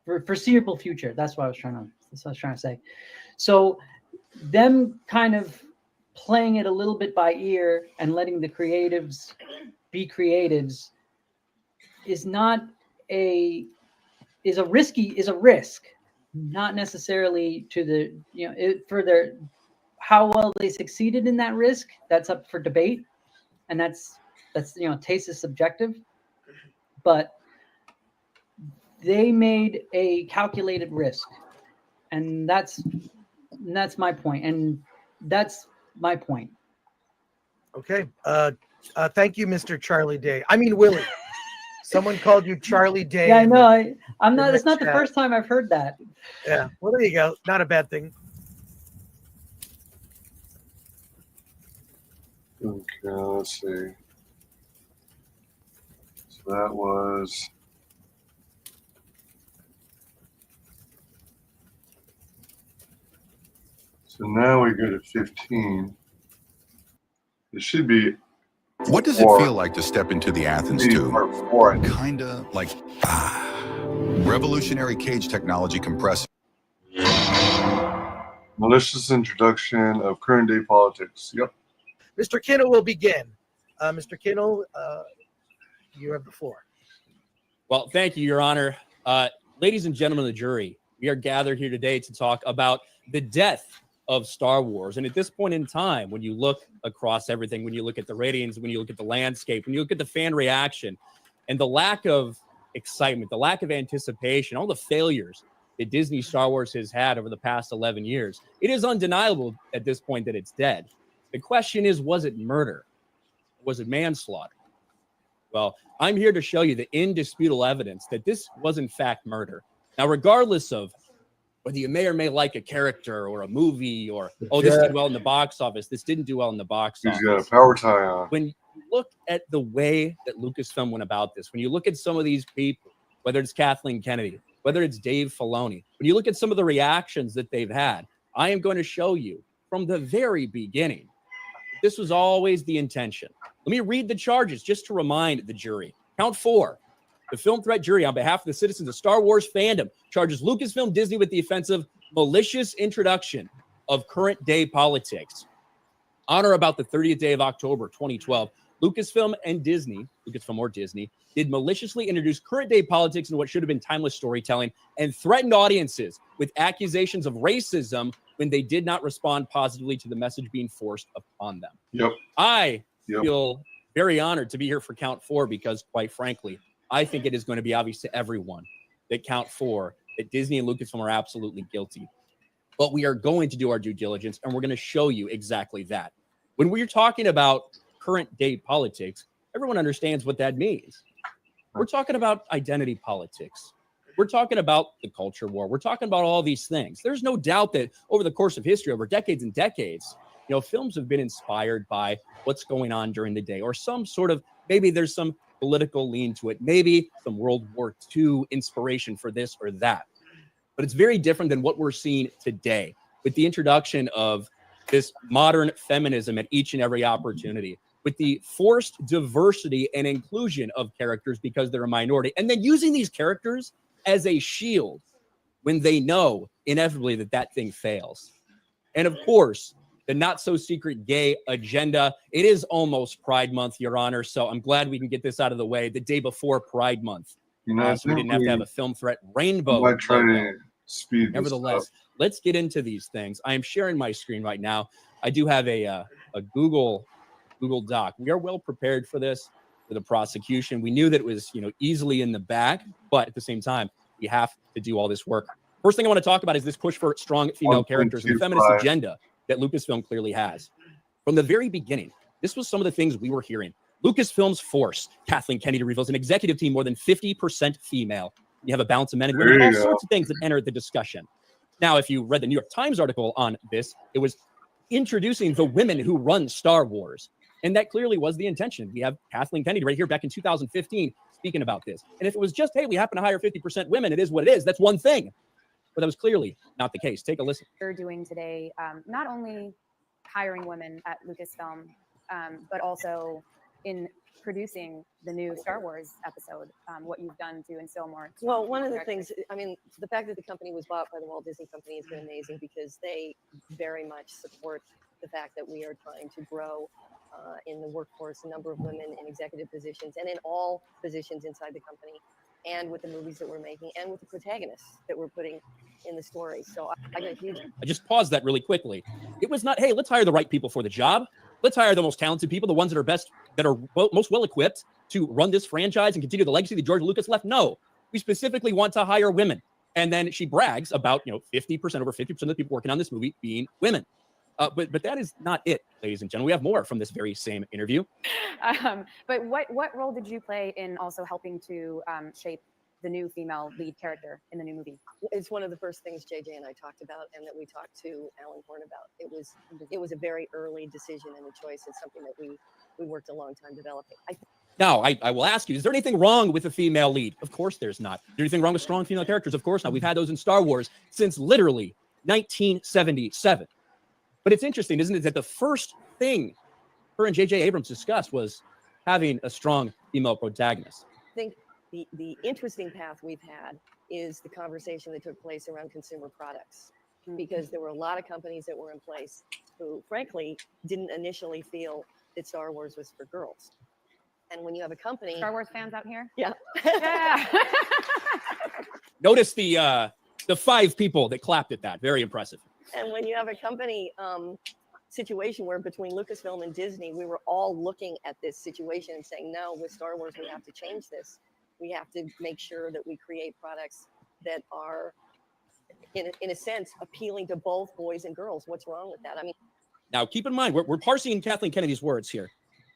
foreseeable future. That's what I was trying to say. So them kind of playing it a little bit by ear and letting the creatives be creatives is a risk, not necessarily to the for their how well they succeeded in that risk, that's up for debate, and that's taste is subjective. But they made a calculated risk, and that's my point, and that's my point. Okay. Thank you, Mr. Charlie Day. I mean, Willie. Someone called you Charlie Day. Yeah, I know. I'm in not. the It's not the chat. first time I've heard that. Yeah. Well, there you go. Not a bad thing. Okay, let's see. So that was. So now we go to 15. It should be. What does it feel like to step into the Athens tube? Kinda like revolutionary cage technology compressor. Malicious introduction of current day politics. Yep. Mr. Kinnell will begin. Mr. Kinnell, you have the floor. Well, thank you, Your Honor. Ladies and gentlemen of the jury, we are gathered here today to talk about the death of Star Wars. And at this point in time, when you look across everything, when you look at the ratings, when you look at the landscape, when you look at the fan reaction, and the lack of excitement, the lack of anticipation, all the failures that Disney Star Wars has had over the past 11 years, it is undeniable at this point that it's dead. The question is, was it murder? Was it manslaughter? Well, I'm here to show you the indisputable evidence that this was in fact murder. Now, regardless of whether you may or may like a character or a movie or, oh, this did well in the box office, this didn't do well in the box office. He's got a power tie on. When you look at the way that Lucasfilm went about this, when you look at some of these people, whether it's Kathleen Kennedy, whether it's Dave Filoni, when you look at some of the reactions that they've had, I am going to show you from the very beginning, this was always the intention. Let me read the charges just to remind the jury. Count 4. The film threat jury, on behalf of the citizens of Star Wars fandom, charges Lucasfilm Disney with the offense of malicious introduction of current day politics. On or about the 30th day of October 2012, Lucasfilm and Disney, Lucasfilm or Disney, did maliciously introduce current day politics into what should have been timeless storytelling and threatened audiences with accusations of racism when they did not respond positively to the message being forced upon them. Yep. I feel very honored to be here for Count 4 because, quite frankly, I think it is going to be obvious to everyone that Count 4, that Disney and Lucasfilm are absolutely guilty. But we are going to do our due diligence, and we're going to show you exactly that. When we're talking about current day politics, everyone understands what that means. We're talking about identity politics. We're talking about the culture war. We're talking about all these things. There's no doubt that over the course of history, over decades and decades, films have been inspired by what's going on during the day or some sort of, maybe there's some political lean to it, maybe some World War II inspiration for this or that. But it's very different than what we're seeing today with the introduction of this modern feminism at each and every opportunity, with the forced diversity and inclusion of characters because they're a minority, and then using these characters as a shield when they know inevitably that thing fails. And of course, the not so secret gay agenda. It is almost Pride Month, Your Honor. So I'm glad we can get this out of the way the day before Pride Month. So we didn't have to have a film threat rainbow. I might try to speed this Nevertheless, up. let's get into these things. I am sharing my screen right now. I do have a Google Doc. We are well prepared for this, for the prosecution. We knew that it was, easily in the bag, but at the same time, we have to do all this work. First thing I want to talk about is this push for strong female characters and the feminist agenda that Lucasfilm clearly has. From the very beginning, this was some of the things we were hearing. Lucasfilm's force, Kathleen Kennedy reveals an executive team more than 50% female. You have a balance of men and women, all sorts of things that enter the discussion. Now, if you read the New York Times article on this, it was introducing the women who run Star Wars. And that clearly was the intention. We have Kathleen Kennedy right here back in 2015 speaking about this. And if it was just, hey, we happen to hire 50% women, it is what it is. That's one thing. But that was clearly not the case. Take a listen. We're doing today, not only hiring women at Lucasfilm, but also in producing the new Star Wars episode, what you've done to instill more. Well, one of the things, the fact that the company was bought by the Walt Disney Company has been amazing because they very much support the fact that we are trying to grow in the workforce, a number of women in executive positions and in all positions inside the company. and with the movies that we're making, and with the protagonists that we're putting in the story. So I got a huge. I just paused that really quickly. It was not, hey, let's hire the right people for the job. Let's hire the most talented people, the ones that are best, that are most well equipped to run this franchise and continue the legacy that George Lucas left. No, we specifically want to hire women. And then she brags about, 50%, over 50% of the people working on this movie being women. But that is not it, ladies and gentlemen. We have more from this very same interview. But what role did you play in also helping to shape the new female lead character in the new movie? It's one of the first things JJ and I talked about, and that we talked to Alan Horn about. It was a very early decision and a choice. It's something that we worked a long time developing. Now, I will ask you, is there anything wrong with a female lead? Of course there's not. Is there anything wrong with strong female characters? Of course not. We've had those in Star Wars since literally 1977. But it's interesting, isn't it, that the first thing her and J.J. Abrams discussed was having a strong female protagonist. I think the interesting path we've had is the conversation that took place around consumer products, because there were a lot of companies that were in place who, frankly, didn't initially feel that Star Wars was for girls. And when you have a company, Star Wars fans out here? Yeah. Yeah. Notice the 5 people that clapped at that. Very impressive. And when you have a company situation where between Lucasfilm and Disney, we were all looking at this situation and saying, no, with Star Wars, we have to change this. We have to make sure that we create products that are, in a sense, appealing to both boys and girls. What's wrong with that? I mean, now keep in mind, we're parsing Kathleen Kennedy's words here.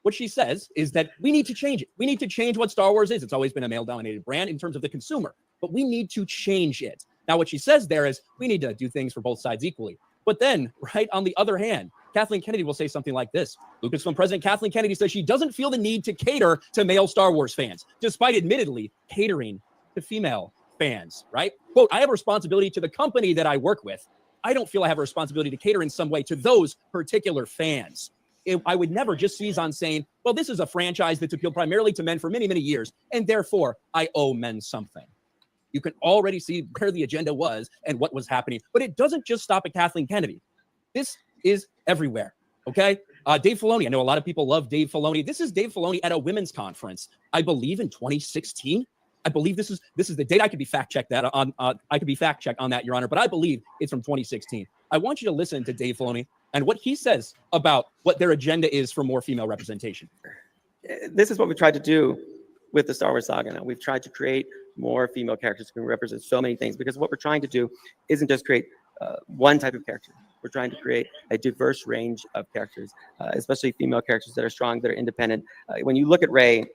What she says is that we need to change it. We need to change what Star Wars is. It's always been a male-dominated brand in terms of the consumer, but we need to change it. Now, what she says there is we need to do things for both sides equally. But then, right on the other hand, Kathleen Kennedy will say something like this. Lucasfilm President Kathleen Kennedy says she doesn't feel the need to cater to male Star Wars fans, despite admittedly catering to female fans, right? Quote, I have a responsibility to the company that I work with. I don't feel I have a responsibility to cater in some way to those particular fans. I would never just seize on saying, well, this is a franchise that's appealed primarily to men for many, many years, and therefore I owe men something. You can already see where the agenda was and what was happening. But it doesn't just stop at Kathleen Kennedy. This is everywhere, okay? Dave Filoni, I know a lot of people love Dave Filoni. This is Dave Filoni at a women's conference, I believe in 2016. I believe this is the date. I could be fact-checked on that, Your Honor, but I believe it's from 2016. I want you to listen to Dave Filoni and what he says about what their agenda is for more female representation. This is what we tried to do with the Star Wars saga now. We've tried to create more female characters who can represent so many things, because what we're trying to do isn't just create one type of character. We're trying to create a diverse range of characters, especially female characters that are strong, that are independent. When you look at Rey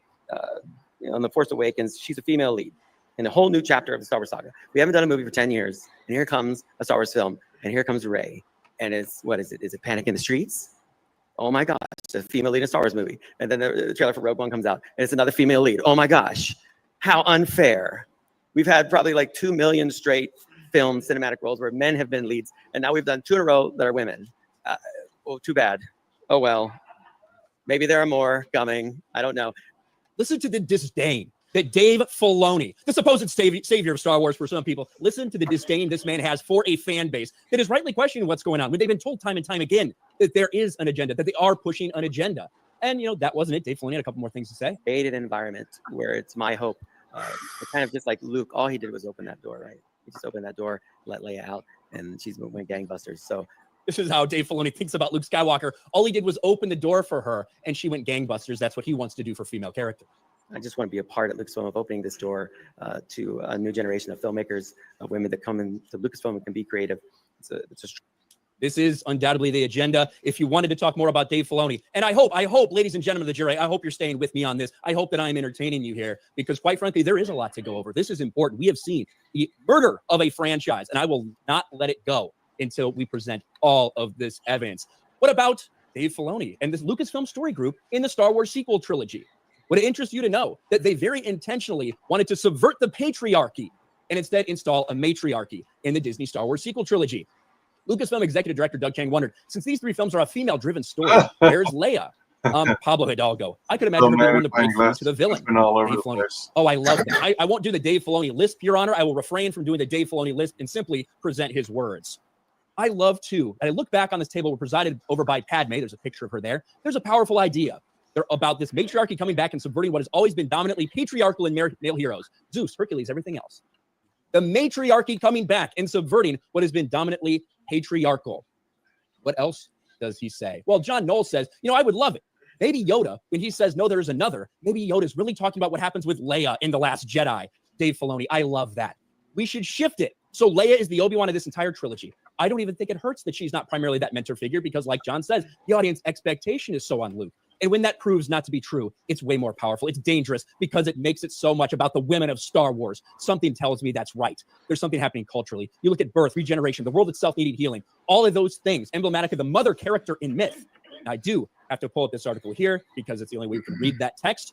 on The Force Awakens, she's a female lead in a whole new chapter of the Star Wars saga. We haven't done a movie for 10 years, and here comes a Star Wars film, and here comes Rey. And it's, what is it? Is it Panic in the Streets? Oh my gosh, a female lead in a Star Wars movie. And then the trailer for Rogue One comes out, and it's another female lead. Oh my gosh, how unfair. We've had probably like 2 million straight film cinematic roles where men have been leads, and now we've done 2 in a row that are women. Oh, too bad. Oh well, maybe there are more coming. I don't know. Listen to the disdain that Dave Filoni, the supposed savior of Star Wars for some people, listen to the disdain this man has for a fan base that is rightly questioning what's going on. When they've been told time and time again that there is an agenda, that they are pushing an agenda. And, that wasn't it. Dave Filoni had a couple more things to say. Created an environment where it's my hope. It's kind of just like Luke. All he did was open that door, right? He just opened that door, let Leia out, and she's went gangbusters. So this is how Dave Filoni thinks about Luke Skywalker. All he did was open the door for her, and she went gangbusters. That's what he wants to do for female characters. I just want to be a part at Lucasfilm of opening this door to a new generation of filmmakers, of women that come into Lucasfilm and can be creative. This is undoubtedly the agenda. If you wanted to talk more about Dave Filoni, and I hope, ladies and gentlemen of the jury, I hope you're staying with me on this. I hope that I'm entertaining you here, because quite frankly, there is a lot to go over. This is important. We have seen the murder of a franchise, and I will not let it go until we present all of this evidence. What about Dave Filoni and this Lucasfilm story group in the Star Wars sequel trilogy? Would it interest you to know that they very intentionally wanted to subvert the patriarchy and instead install a matriarchy in the Disney Star Wars sequel trilogy? Lucasfilm executive director Doug Chang wondered, since these 3 films are a female-driven story, where's Leia? Pablo Hidalgo. I could imagine her being one to break through to the villain. All over Dave the Filoni. place. Oh, I love that. I won't do the Dave Filoni lisp, Your Honor. I will refrain from doing the Dave Filoni lisp and simply present his words. I love, too, and I look back on this table presided over by Padme. There's a picture of her there. There's a powerful idea. They're about this matriarchy coming back and subverting what has always been dominantly patriarchal in male heroes. Zeus, Hercules, everything else. The matriarchy coming back and subverting what has been dominantly patriarchal. What else does he say? Well, John Knoll says, I would love it. Maybe Yoda, when he says, no, there's another, maybe Yoda's really talking about what happens with Leia in The Last Jedi. Dave Filoni, I love that. We should shift it. So Leia is the Obi-Wan of this entire trilogy. I don't even think it hurts that she's not primarily that mentor figure because, like John says, the audience expectation is so on Luke. And when that proves not to be true, it's way more powerful. It's dangerous because it makes it so much about the women of Star Wars. Something tells me that's right. There's something happening culturally. You look at birth, regeneration, the world itself needed healing. All of those things, emblematic of the mother character in myth. Now, I do have to pull up this article here because it's the only way we can read that text.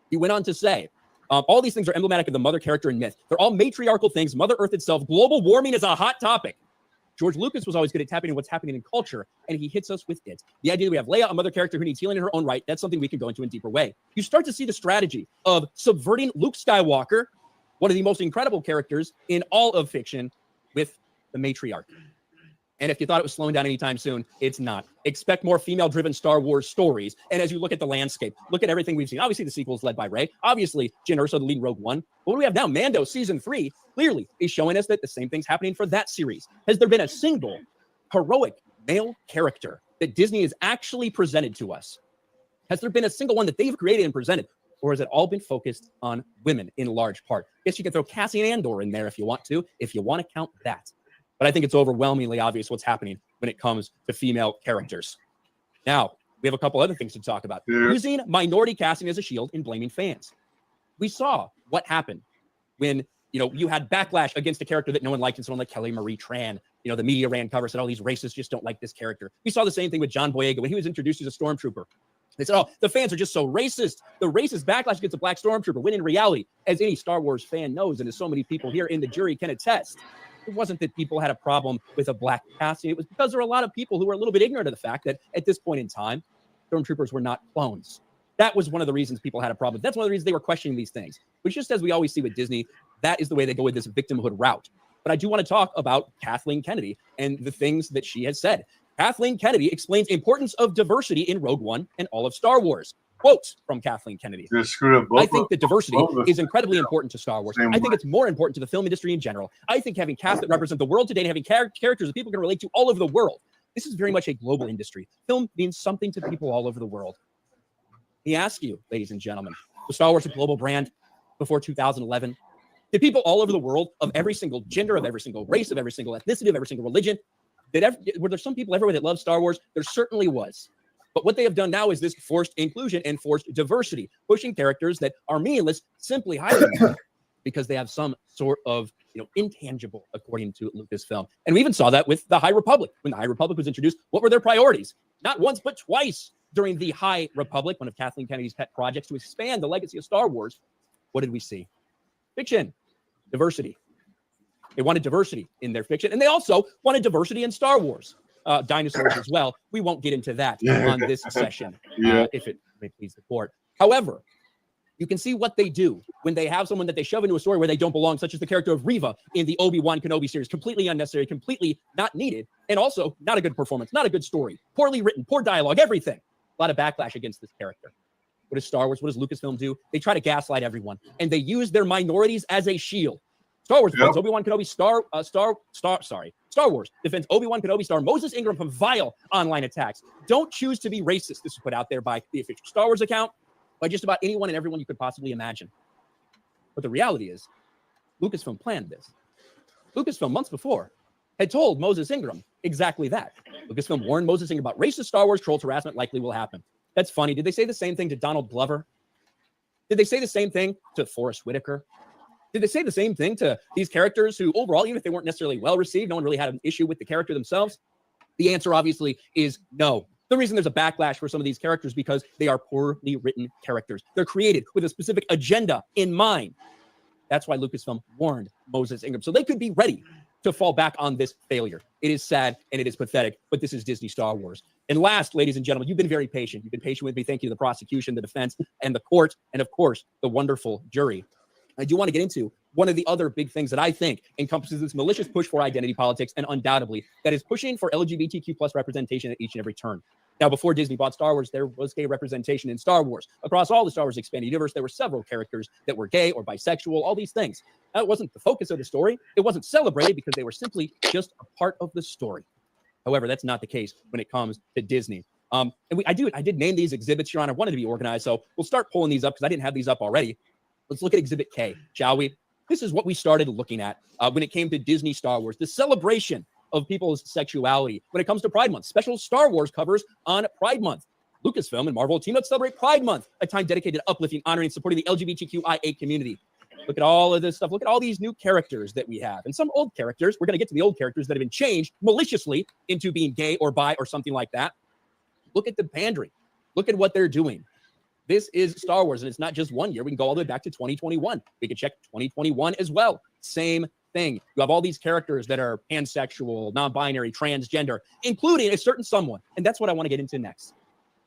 He went on to say, all these things are emblematic of the mother character in myth. They're all matriarchal things. Mother Earth itself. Global warming is a hot topic. George Lucas was always good at tapping into what's happening in culture, and he hits us with it. The idea that we have Leia, a mother character who needs healing in her own right, that's something we can go into in a deeper way. You start to see the strategy of subverting Luke Skywalker, one of the most incredible characters in all of fiction, with the matriarch. And if you thought it was slowing down anytime soon, it's not. Expect more female-driven Star Wars stories. And as you look at the landscape, look at everything we've seen. Obviously, the sequel is led by Rey. Obviously, Jyn Erso, the lead in Rogue One. But what do we have now? Mando Season 3 clearly is showing us that the same thing's happening for that series. Has there been a single heroic male character that Disney has actually presented to us? Has there been a single one that they've created and presented? Or has it all been focused on women in large part? I guess you can throw Cassian Andor in there if you want to count that. But I think it's overwhelmingly obvious what's happening when it comes to female characters. Now, we have a couple other things to talk about. Using minority casting as a shield and blaming fans. We saw what happened when, you had backlash against a character that no one liked, and someone like Kelly Marie Tran. The media ran cover, said all these racists just don't like this character. We saw the same thing with John Boyega when he was introduced as a stormtrooper. They said, the fans are just so racist. The racist backlash against a black stormtrooper. When in reality, as any Star Wars fan knows, and as so many people here in the jury can attest, it wasn't that people had a problem with a black casting. It was because there were a lot of people who were a little bit ignorant of the fact that at this point in time, stormtroopers were not clones. That was one of the reasons people had a problem. That's one of the reasons they were questioning these things. But just as we always see with Disney, that is the way they go with this victimhood route. But I do want to talk about Kathleen Kennedy and the things that she has said. Kathleen Kennedy explains importance of diversity in Rogue One and all of Star Wars. Quote from Kathleen Kennedy. I think that diversity is incredibly important to Star Wars. I think it's more important to the film industry in general. I think having cast that represent the world today and having characters that people can relate to all over the world. This is very much a global industry. Film means something to people all over the world. He asked you, ladies and gentlemen, was Star Wars a global brand before 2011? Did people all over the world of every single gender, of every single race, of every single ethnicity, of every single religion, were there some people everywhere that loved Star Wars? There certainly was. But what they have done now is this forced inclusion and forced diversity, pushing characters that are meaningless, simply hiding them because they have some sort of intangible, according to Lucasfilm. And we even saw that with the High Republic. When the High Republic was introduced, what were their priorities? Not once, but twice during the High Republic, one of Kathleen Kennedy's pet projects to expand the legacy of Star Wars. What did we see? Fiction, diversity. They wanted diversity in their fiction, and they also wanted diversity in Star Wars. Dinosaurs as well. We won't get into that on this session, if it may please the court. However, you can see what they do when they have someone that they shove into a story where they don't belong, such as the character of Reva in the Obi-Wan Kenobi series. Completely unnecessary, completely not needed, and also not a good performance, not a good story, poorly written, poor dialogue, everything. A lot of backlash against this character. What does Star Wars, what does Lucasfilm do? They try to gaslight everyone, and they use their minorities as a shield. Star Wars defends Obi-Wan Kenobi Star Wars defends Obi-Wan Kenobi star Moses Ingram from vile online attacks. Don't choose to be racist. This was put out there by the official Star Wars account, by just about anyone and everyone you could possibly imagine. But the reality is, Lucasfilm planned this. Lucasfilm, months before, had told Moses Ingram exactly that. Lucasfilm warned Moses Ingram about racist Star Wars trolls harassment likely will happen. That's funny. Did they say the same thing to Donald Glover? Did they say the same thing to Forrest Whitaker? Did they say the same thing to these characters who overall, even if they weren't necessarily well received, no one really had an issue with the character themselves? The answer obviously is no. The reason there's a backlash for some of these characters because they are poorly written characters. They're created with a specific agenda in mind. That's why Lucasfilm warned Moses Ingram. So they could be ready to fall back on this failure. It is sad and it is pathetic, but this is Disney Star Wars. And last, ladies and gentlemen, you've been very patient. You've been patient with me. Thank you to the prosecution, the defense, and the court, and of course, the wonderful jury. I do want to get into one of the other big things that I think encompasses this malicious push for identity politics, and undoubtedly that is pushing for LGBTQ plus representation at each and every turn. Now, before Disney bought Star Wars, there was gay representation in Star Wars. Across all the Star Wars expanded universe, there were several characters that were gay or bisexual, all these things. That wasn't the focus of the story. It wasn't celebrated because they were simply just a part of the story. However, that's not the case when it comes to Disney. And I did name these exhibits, Your Honor. I wanted to be organized, so we'll start pulling these up because I didn't have these up already. Let's look at Exhibit K, shall we? This is what we started looking at when it came to Disney Star Wars, the celebration of people's sexuality. When it comes to Pride Month, special Star Wars covers on Pride Month. Lucasfilm and Marvel team up to celebrate Pride Month, a time dedicated to uplifting, honoring, and supporting the LGBTQIA community. Look at all of this stuff. Look at all these new characters that we have. And some old characters, we're going to get to the old characters that have been changed maliciously into being gay or bi or something like that. Look at the pandering. Look at what they're doing. This is Star Wars, and it's not just 1 year. We can go all the way back to 2021. We can check 2021 as well. Same thing. You have all these characters that are pansexual, non-binary, transgender, including a certain someone. And that's what I want to get into next.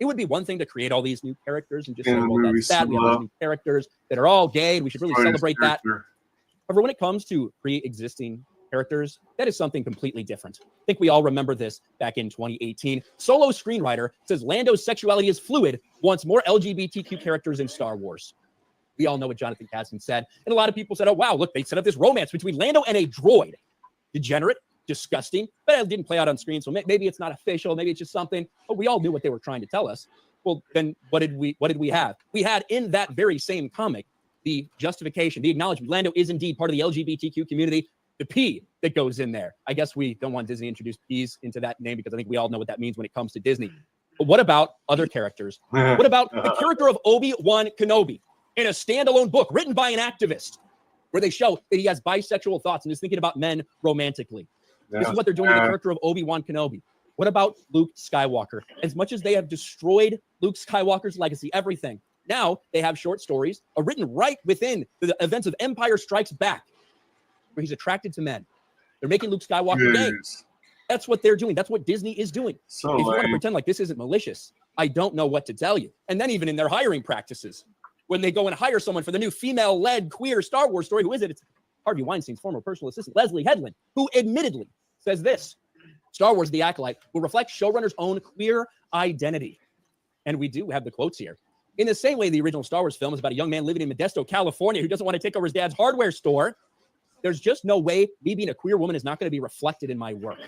It would be one thing to create all these new characters and just say, well, that's sad. We have these new characters that are all gay, and we should really celebrate that. However, when it comes to pre-existing characters, that is something completely different. I think we all remember this back in 2018. Solo screenwriter says Lando's sexuality is fluid, wants more LGBTQ characters in Star Wars. We all know what Jonathan Kasdan said. And a lot of people said, oh, wow, look, they set up this romance between Lando and a droid. Degenerate, disgusting, but it didn't play out on screen, so maybe it's not official, maybe it's just something, but we all knew what they were trying to tell us. Well, then what did we have? We had in that very same comic the justification, the acknowledgement. Lando is indeed part of the LGBTQ community. The P that goes in there. I guess we don't want Disney to introduce P's into that name because I think we all know what that means when it comes to Disney. But what about other characters? What about the character of Obi-Wan Kenobi in a standalone book written by an activist where they show that he has bisexual thoughts and is thinking about men romantically? This is what they're doing with the character of Obi-Wan Kenobi. What about Luke Skywalker? As much as they have destroyed Luke Skywalker's legacy, everything, now they have short stories written right within the events of Empire Strikes Back, where he's attracted to men. They're making Luke Skywalker gay. That's what they're doing. That's what Disney is doing. So if you want to pretend like this isn't malicious, I don't know what to tell you. And then even in their hiring practices, when they go and hire someone for the new female-led queer Star Wars story, who is it? It's Harvey Weinstein's former personal assistant, Leslie Headland, who admittedly says this: Star Wars: The Acolyte will reflect showrunners' own queer identity. And we do have the quotes here. In the same way the original Star Wars film is about a young man living in Modesto, California, who doesn't want to take over his dad's hardware store, there's just no way me being a queer woman is not going to be reflected in my work.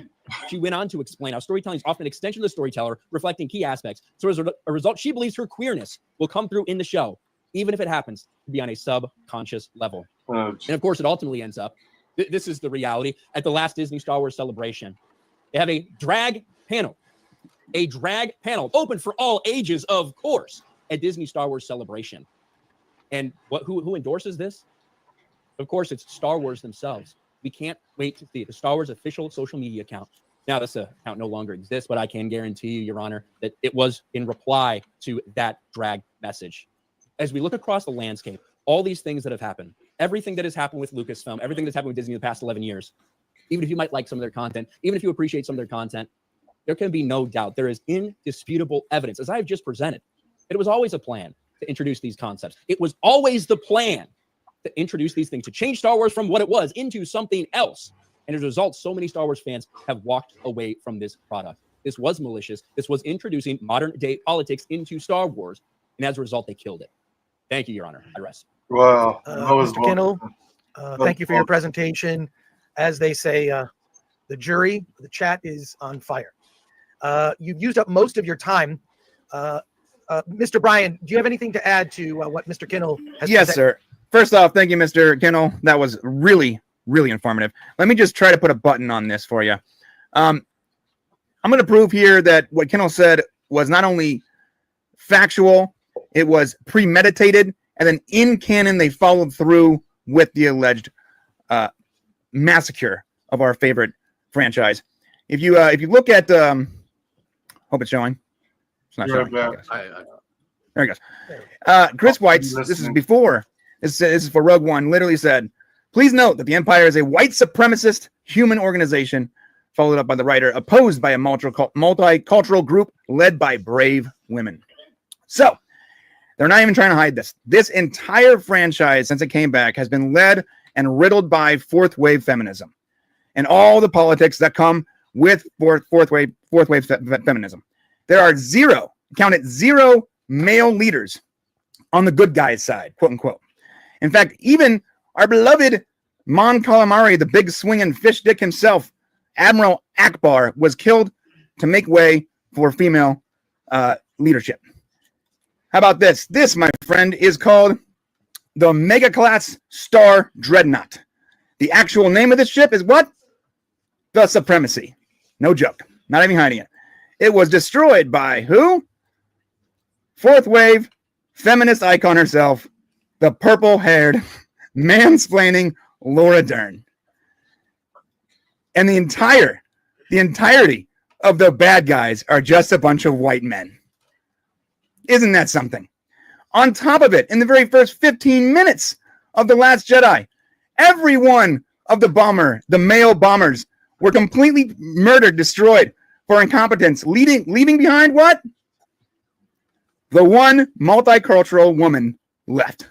She went on to explain how storytelling is often an extension of the storyteller, reflecting key aspects. So as a result, she believes her queerness will come through in the show, even if it happens to be on a subconscious level. And of course, it ultimately ends up, this is the reality, at the last Disney Star Wars celebration. They have a drag panel open for all ages, of course, at Disney Star Wars Celebration. And who endorses this? Of course, it's Star Wars themselves. We can't wait to see it. The Star Wars official social media account. Now, this account no longer exists, but I can guarantee you, Your Honor, that it was in reply to that drag message. As we look across the landscape, all these things that have happened, everything that has happened with Lucasfilm, everything that's happened with Disney in the past 11 years, even if you might like some of their content, even if you appreciate some of their content, there can be no doubt there is indisputable evidence, as I have just presented, that it was always a plan to introduce these concepts. It was always the plan to introduce these things, to change Star Wars from what it was into something else. And as a result, so many Star Wars fans have walked away from this product. This was malicious. This was introducing modern day politics into Star Wars. And as a result, they killed it. Thank you, Your Honor. I rest. Wow. Mr. Kinnell, thank you for your presentation. As they say, the jury, the chat is on fire. You've used up most of your time. Mr. Bryan, do you have anything to add to what Mr. Kinnell has Yes, presented? sir. First off, thank you, Mr. Kinnell. That was really, really informative. Let me just try to put a button on this for you. I'm going to prove here that what Kinnell said was not only factual, it was premeditated, and then in canon, they followed through with the alleged massacre of our favorite franchise. If you look at, hope it's showing. It's not showing. There it goes. Chris Weitz, this is before. This is for Rogue One, literally said, please note that the Empire is a white supremacist human organization, followed up by the writer, opposed by a multicultural group led by brave women. So, they're not even trying to hide this. This entire franchise, since it came back, has been led and riddled by fourth wave feminism and all the politics that come with fourth wave feminism. there are zero, count it, zero male leaders on the good guys' side, quote unquote. In fact, even our beloved Mon Calamari, the big swinging fish dick himself, Admiral Akbar, was killed to make way for female leadership. How about this? This, my friend, is called the Mega Class Star Dreadnought. The actual name of this ship is what? The Supremacy. No joke. Not even hiding it. It was destroyed by who? Fourth wave feminist icon herself, the purple-haired, mansplaining Laura Dern. And the entirety of the bad guys are just a bunch of white men. Isn't that something? On top of it, in the very first 15 minutes of The Last Jedi, every one of the male bombers were completely murdered, destroyed for incompetence, leaving behind what? The one multicultural woman left.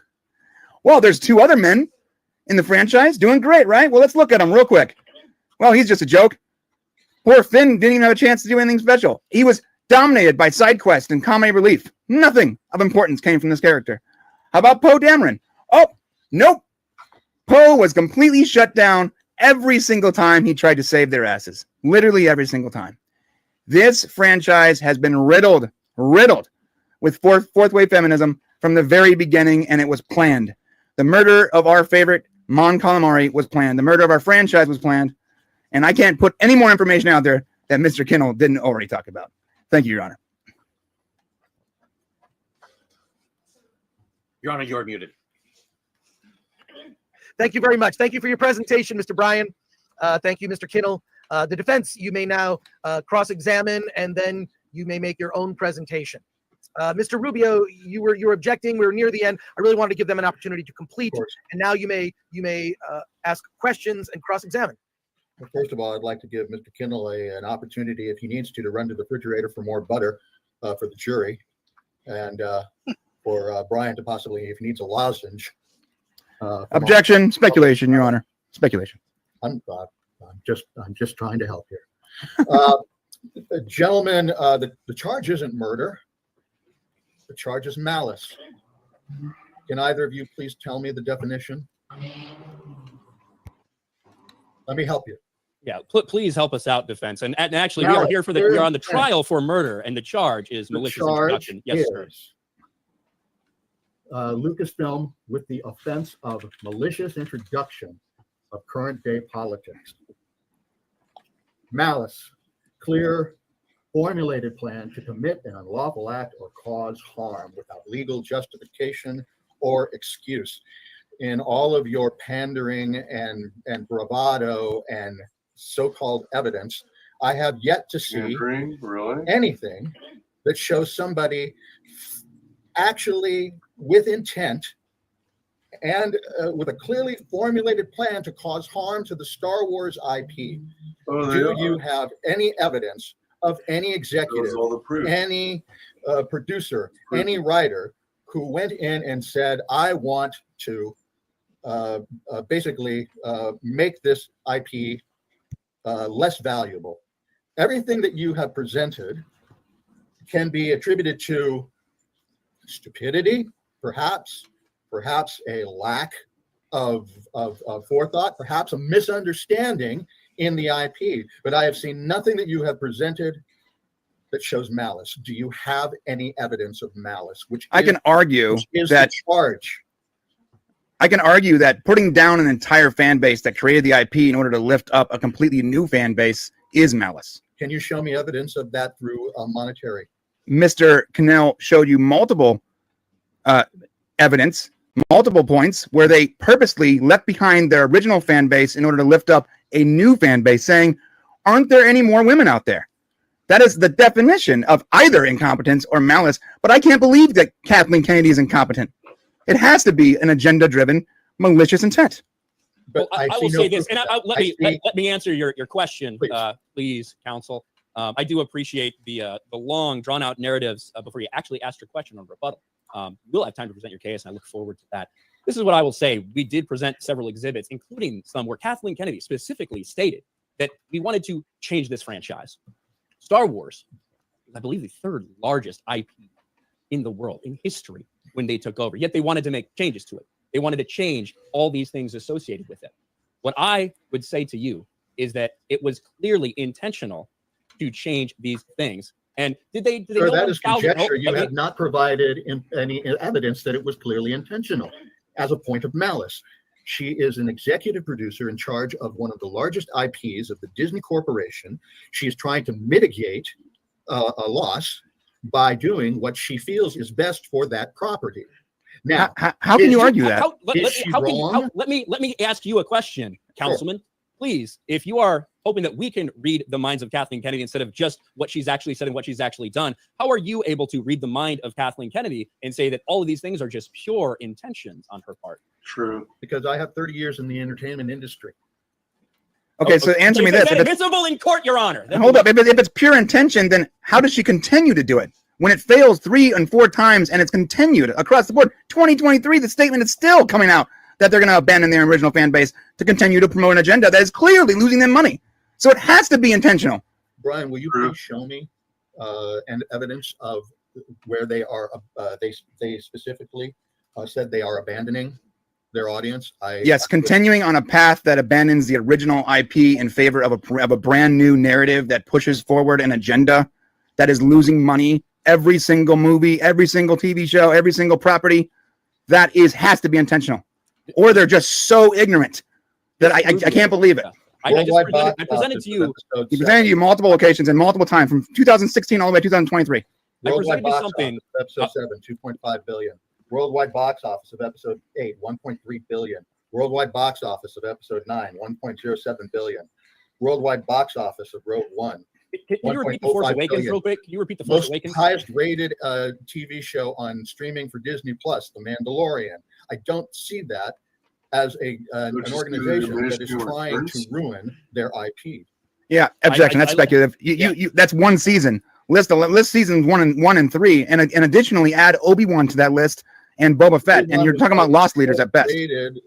Well, there's two other men in the franchise doing great, right? Well, let's look at them real quick. Well, he's just a joke. Poor Finn didn't even have a chance to do anything special. He was dominated by side quests and comedy relief. Nothing of importance came from this character. How about Poe Dameron? Oh, nope. Poe was completely shut down every single time he tried to save their asses. Literally every single time. This franchise has been riddled with fourth wave feminism from the very beginning, and it was planned. The murder of our favorite Mon Calamari was planned. The murder of our franchise was planned. And I can't put any more information out there that Mr. Kinnell didn't already talk about. Thank you, Your Honor. Your Honor, you're muted. Thank you very much. Thank you for your presentation, Mr. Bryan. Thank you, Mr. Kinnell. The defense, you may now cross-examine, and then you may make your own presentation. Mr. Rubio, you were objecting. We were near the end. I really wanted to give them an opportunity to complete, and now you may ask questions and cross-examine. Well, first of all, I'd like to give Mr. Kinnell an opportunity, if he needs to run to the refrigerator for more butter for the jury, and for Brian to possibly, if he needs a lozenge. Objection. Speculation, Your Honor. Speculation. I'm just trying to help here. Gentlemen, the charge isn't murder. The charge is malice. Can either of you please tell me the definition? Let me help you. Yeah, please help us out, defense. And actually, we are here for we're on the trial for murder, and the charge is malicious introduction. Yes, sir. Lucasfilm with the offense of malicious introduction of current day politics. Malice, clear, formulated plan to commit an unlawful act or cause harm without legal justification or excuse. In all of your pandering and bravado and so-called evidence, I have yet to see anything that shows somebody actually with intent and with a clearly formulated plan to cause harm to the Star Wars IP. Do you have any evidence of any executive, any producer, any writer who went in and said, I want to basically make this IP less valuable? Everything that you have presented can be attributed to stupidity, perhaps a lack of forethought, perhaps a misunderstanding in the IP. But I have seen nothing that you have presented that shows malice. Do you have any evidence of malice? I can argue that the charge. I can argue that putting down an entire fan base that created the IP in order to lift up a completely new fan base is malice. Can you show me evidence of that through monetary? Mr. Kinnell showed you multiple evidence, multiple points where they purposely left behind their original fan base in order to lift up a new fan base, saying, aren't there any more women out there? That is the definition of either incompetence or malice. But I can't believe that Kathleen Kennedy is incompetent. It has to be an agenda-driven, malicious intent. Well, I will say this, and let me answer your question, please, counsel. I do appreciate the long, drawn-out narratives before you actually ask your question on rebuttal. We'll have time to present your case, and I look forward to that. This is what I will say. We did present several exhibits, including some where Kathleen Kennedy specifically stated that we wanted to change this franchise. Star Wars I believe, the third largest IP in the world, in history, when they took over. Yet they wanted to make changes to it. They wanted to change all these things associated with it. What I would say to you is that it was clearly intentional to change these things. And did they Sir, know that is 1,000 conjecture. You have not provided any evidence that it was clearly intentional as a point of malice. She is an executive producer in charge of one of the largest IPs of the Disney Corporation. She is trying to mitigate a loss by doing what she feels is best for that property. Now, how can you argue that? Let me ask you a question, Councilman. Please, if you are hoping that we can read the minds of Kathleen Kennedy instead of just what she's actually said and what she's actually done, how are you able to read the mind of Kathleen Kennedy and say that all of these things are just pure intentions on her part? True. Because I have 30 years in the entertainment industry. Okay, so answer me this. If it's admissible in court, Your Honor. Hold up. If it's pure intention, then how does she continue to do it? When it fails 3 and 4 times and it's continued across the board, 2023, the statement is still coming out that they're going to abandon their original fan base to continue to promote an agenda that is clearly losing them money. So it has to be intentional. Brian, will you please show me and evidence of where they are? They specifically said they are abandoning their audience. Yes, continuing on a path that abandons the original IP in favor of a brand new narrative that pushes forward an agenda that is losing money. Every single movie, every single TV show, every single property, has to be intentional. Or they're just so ignorant that I can't believe it. I presented to you. He presented to you multiple occasions and multiple times from 2016 all the way to 2023. Worldwide box office of episode 7, 2.5 billion. Worldwide box office of episode 8, 1.3 billion. Worldwide box office of episode 9, 1.07 billion. Worldwide box office of Rogue One. Can you repeat The Force Awakens real quick? Can you repeat The Force Awakens? Highest rated TV show on streaming for Disney Plus, The Mandalorian. I don't see that as an organization that is trying to ruin their IP. Yeah, objection. That's speculative. That's one season. List seasons 1 and 3, and additionally add Obi-Wan to that list and Boba Fett, and you're talking about lost leaders at best. Rated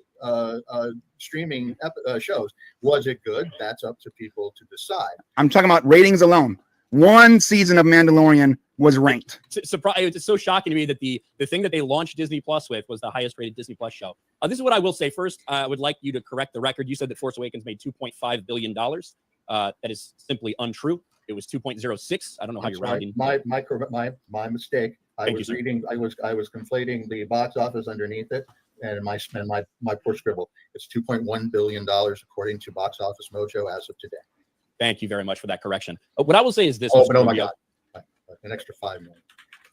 streaming shows. Was it good? That's up to people to decide. I'm talking about ratings alone. One season of Mandalorian was ranked. It's so shocking to me that the thing that they launched Disney Plus with was the highest rated Disney Plus show. This is what I will say first. I would like you to correct the record. You said that Force Awakens made $2.5 billion. That is simply untrue. It was 2.06. I don't know how you're rounding. My mistake. I was conflating the box office underneath it and my poor scribble. It's $2.1 billion according to Box Office Mojo as of today. Thank you very much for that correction. What I will say is this. Oh, but oh my God, an extra 5 million.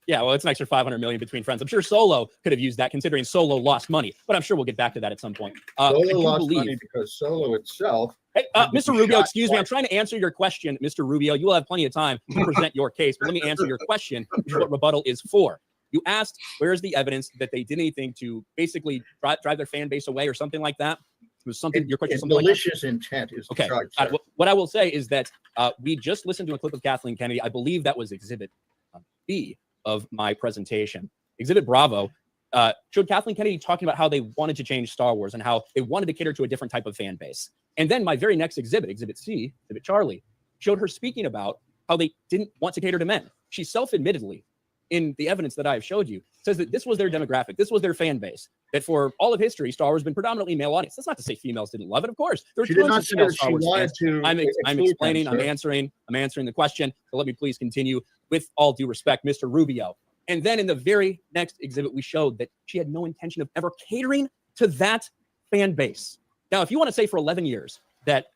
Yeah, well, it's an extra 500 million between friends. I'm sure Solo could have used that, considering Solo lost money. But I'm sure we'll get back to that at some point. Solo lost money because Solo itself. Hey, Mr. Rubio, excuse me. I'm trying to answer your question, Mr. Rubio. You will have plenty of time to present your case, but let me answer your question, which is what rebuttal is for. You asked, where is the evidence that they did anything to basically drive their fan base away or something like that? It was something. Your question. Malicious intent is okay. The charge, what I will say is that we just listened to a clip of Kathleen Kennedy. I believe that was Exhibit B of my presentation. Exhibit Bravo showed Kathleen Kennedy talking about how they wanted to change Star Wars and how they wanted to cater to a different type of fan base. And then my very next exhibit, Exhibit C, Exhibit Charlie, showed her speaking about how they didn't want to cater to men. She self-admittedly, in the evidence that I have showed you, says that this was their demographic, this was their fan base, that for all of history, Star Wars has been predominantly male audience. That's not to say females didn't love it, of course. There she did not say that she wanted to. I'm explaining, I'm answering the question. So let me please continue with all due respect, Mr. Rubio. And then in the very next exhibit, we showed that she had no intention of ever catering to that fan base. Now, if you want to say for 11 years that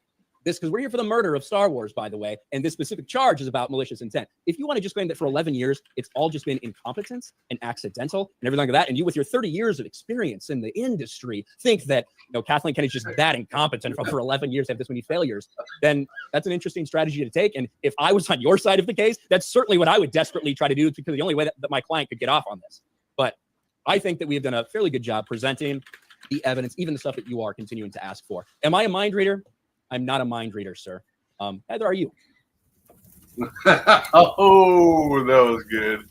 this, because we're here for the murder of Star Wars, by the way, and this specific charge is about malicious intent. If you want to just claim that for 11 years, it's all just been incompetence and accidental and everything like that, and you with your 30 years of experience in the industry think that, Kathleen Kennedy's just that incompetent for 11 years, have this many failures, then that's an interesting strategy to take. And if I was on your side of the case, that's certainly what I would desperately try to do, because the only way that my client could get off on this. But I think that we have done a fairly good job presenting the evidence, even the stuff that you are continuing to ask for. Am I a mind reader? I'm not a mind reader, sir. Neither are you. Oh, that was good.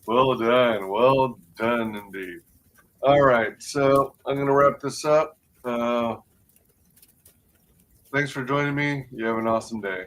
Well done. Well done indeed. All right. So I'm going to wrap this up. Thanks for joining me. You have an awesome day.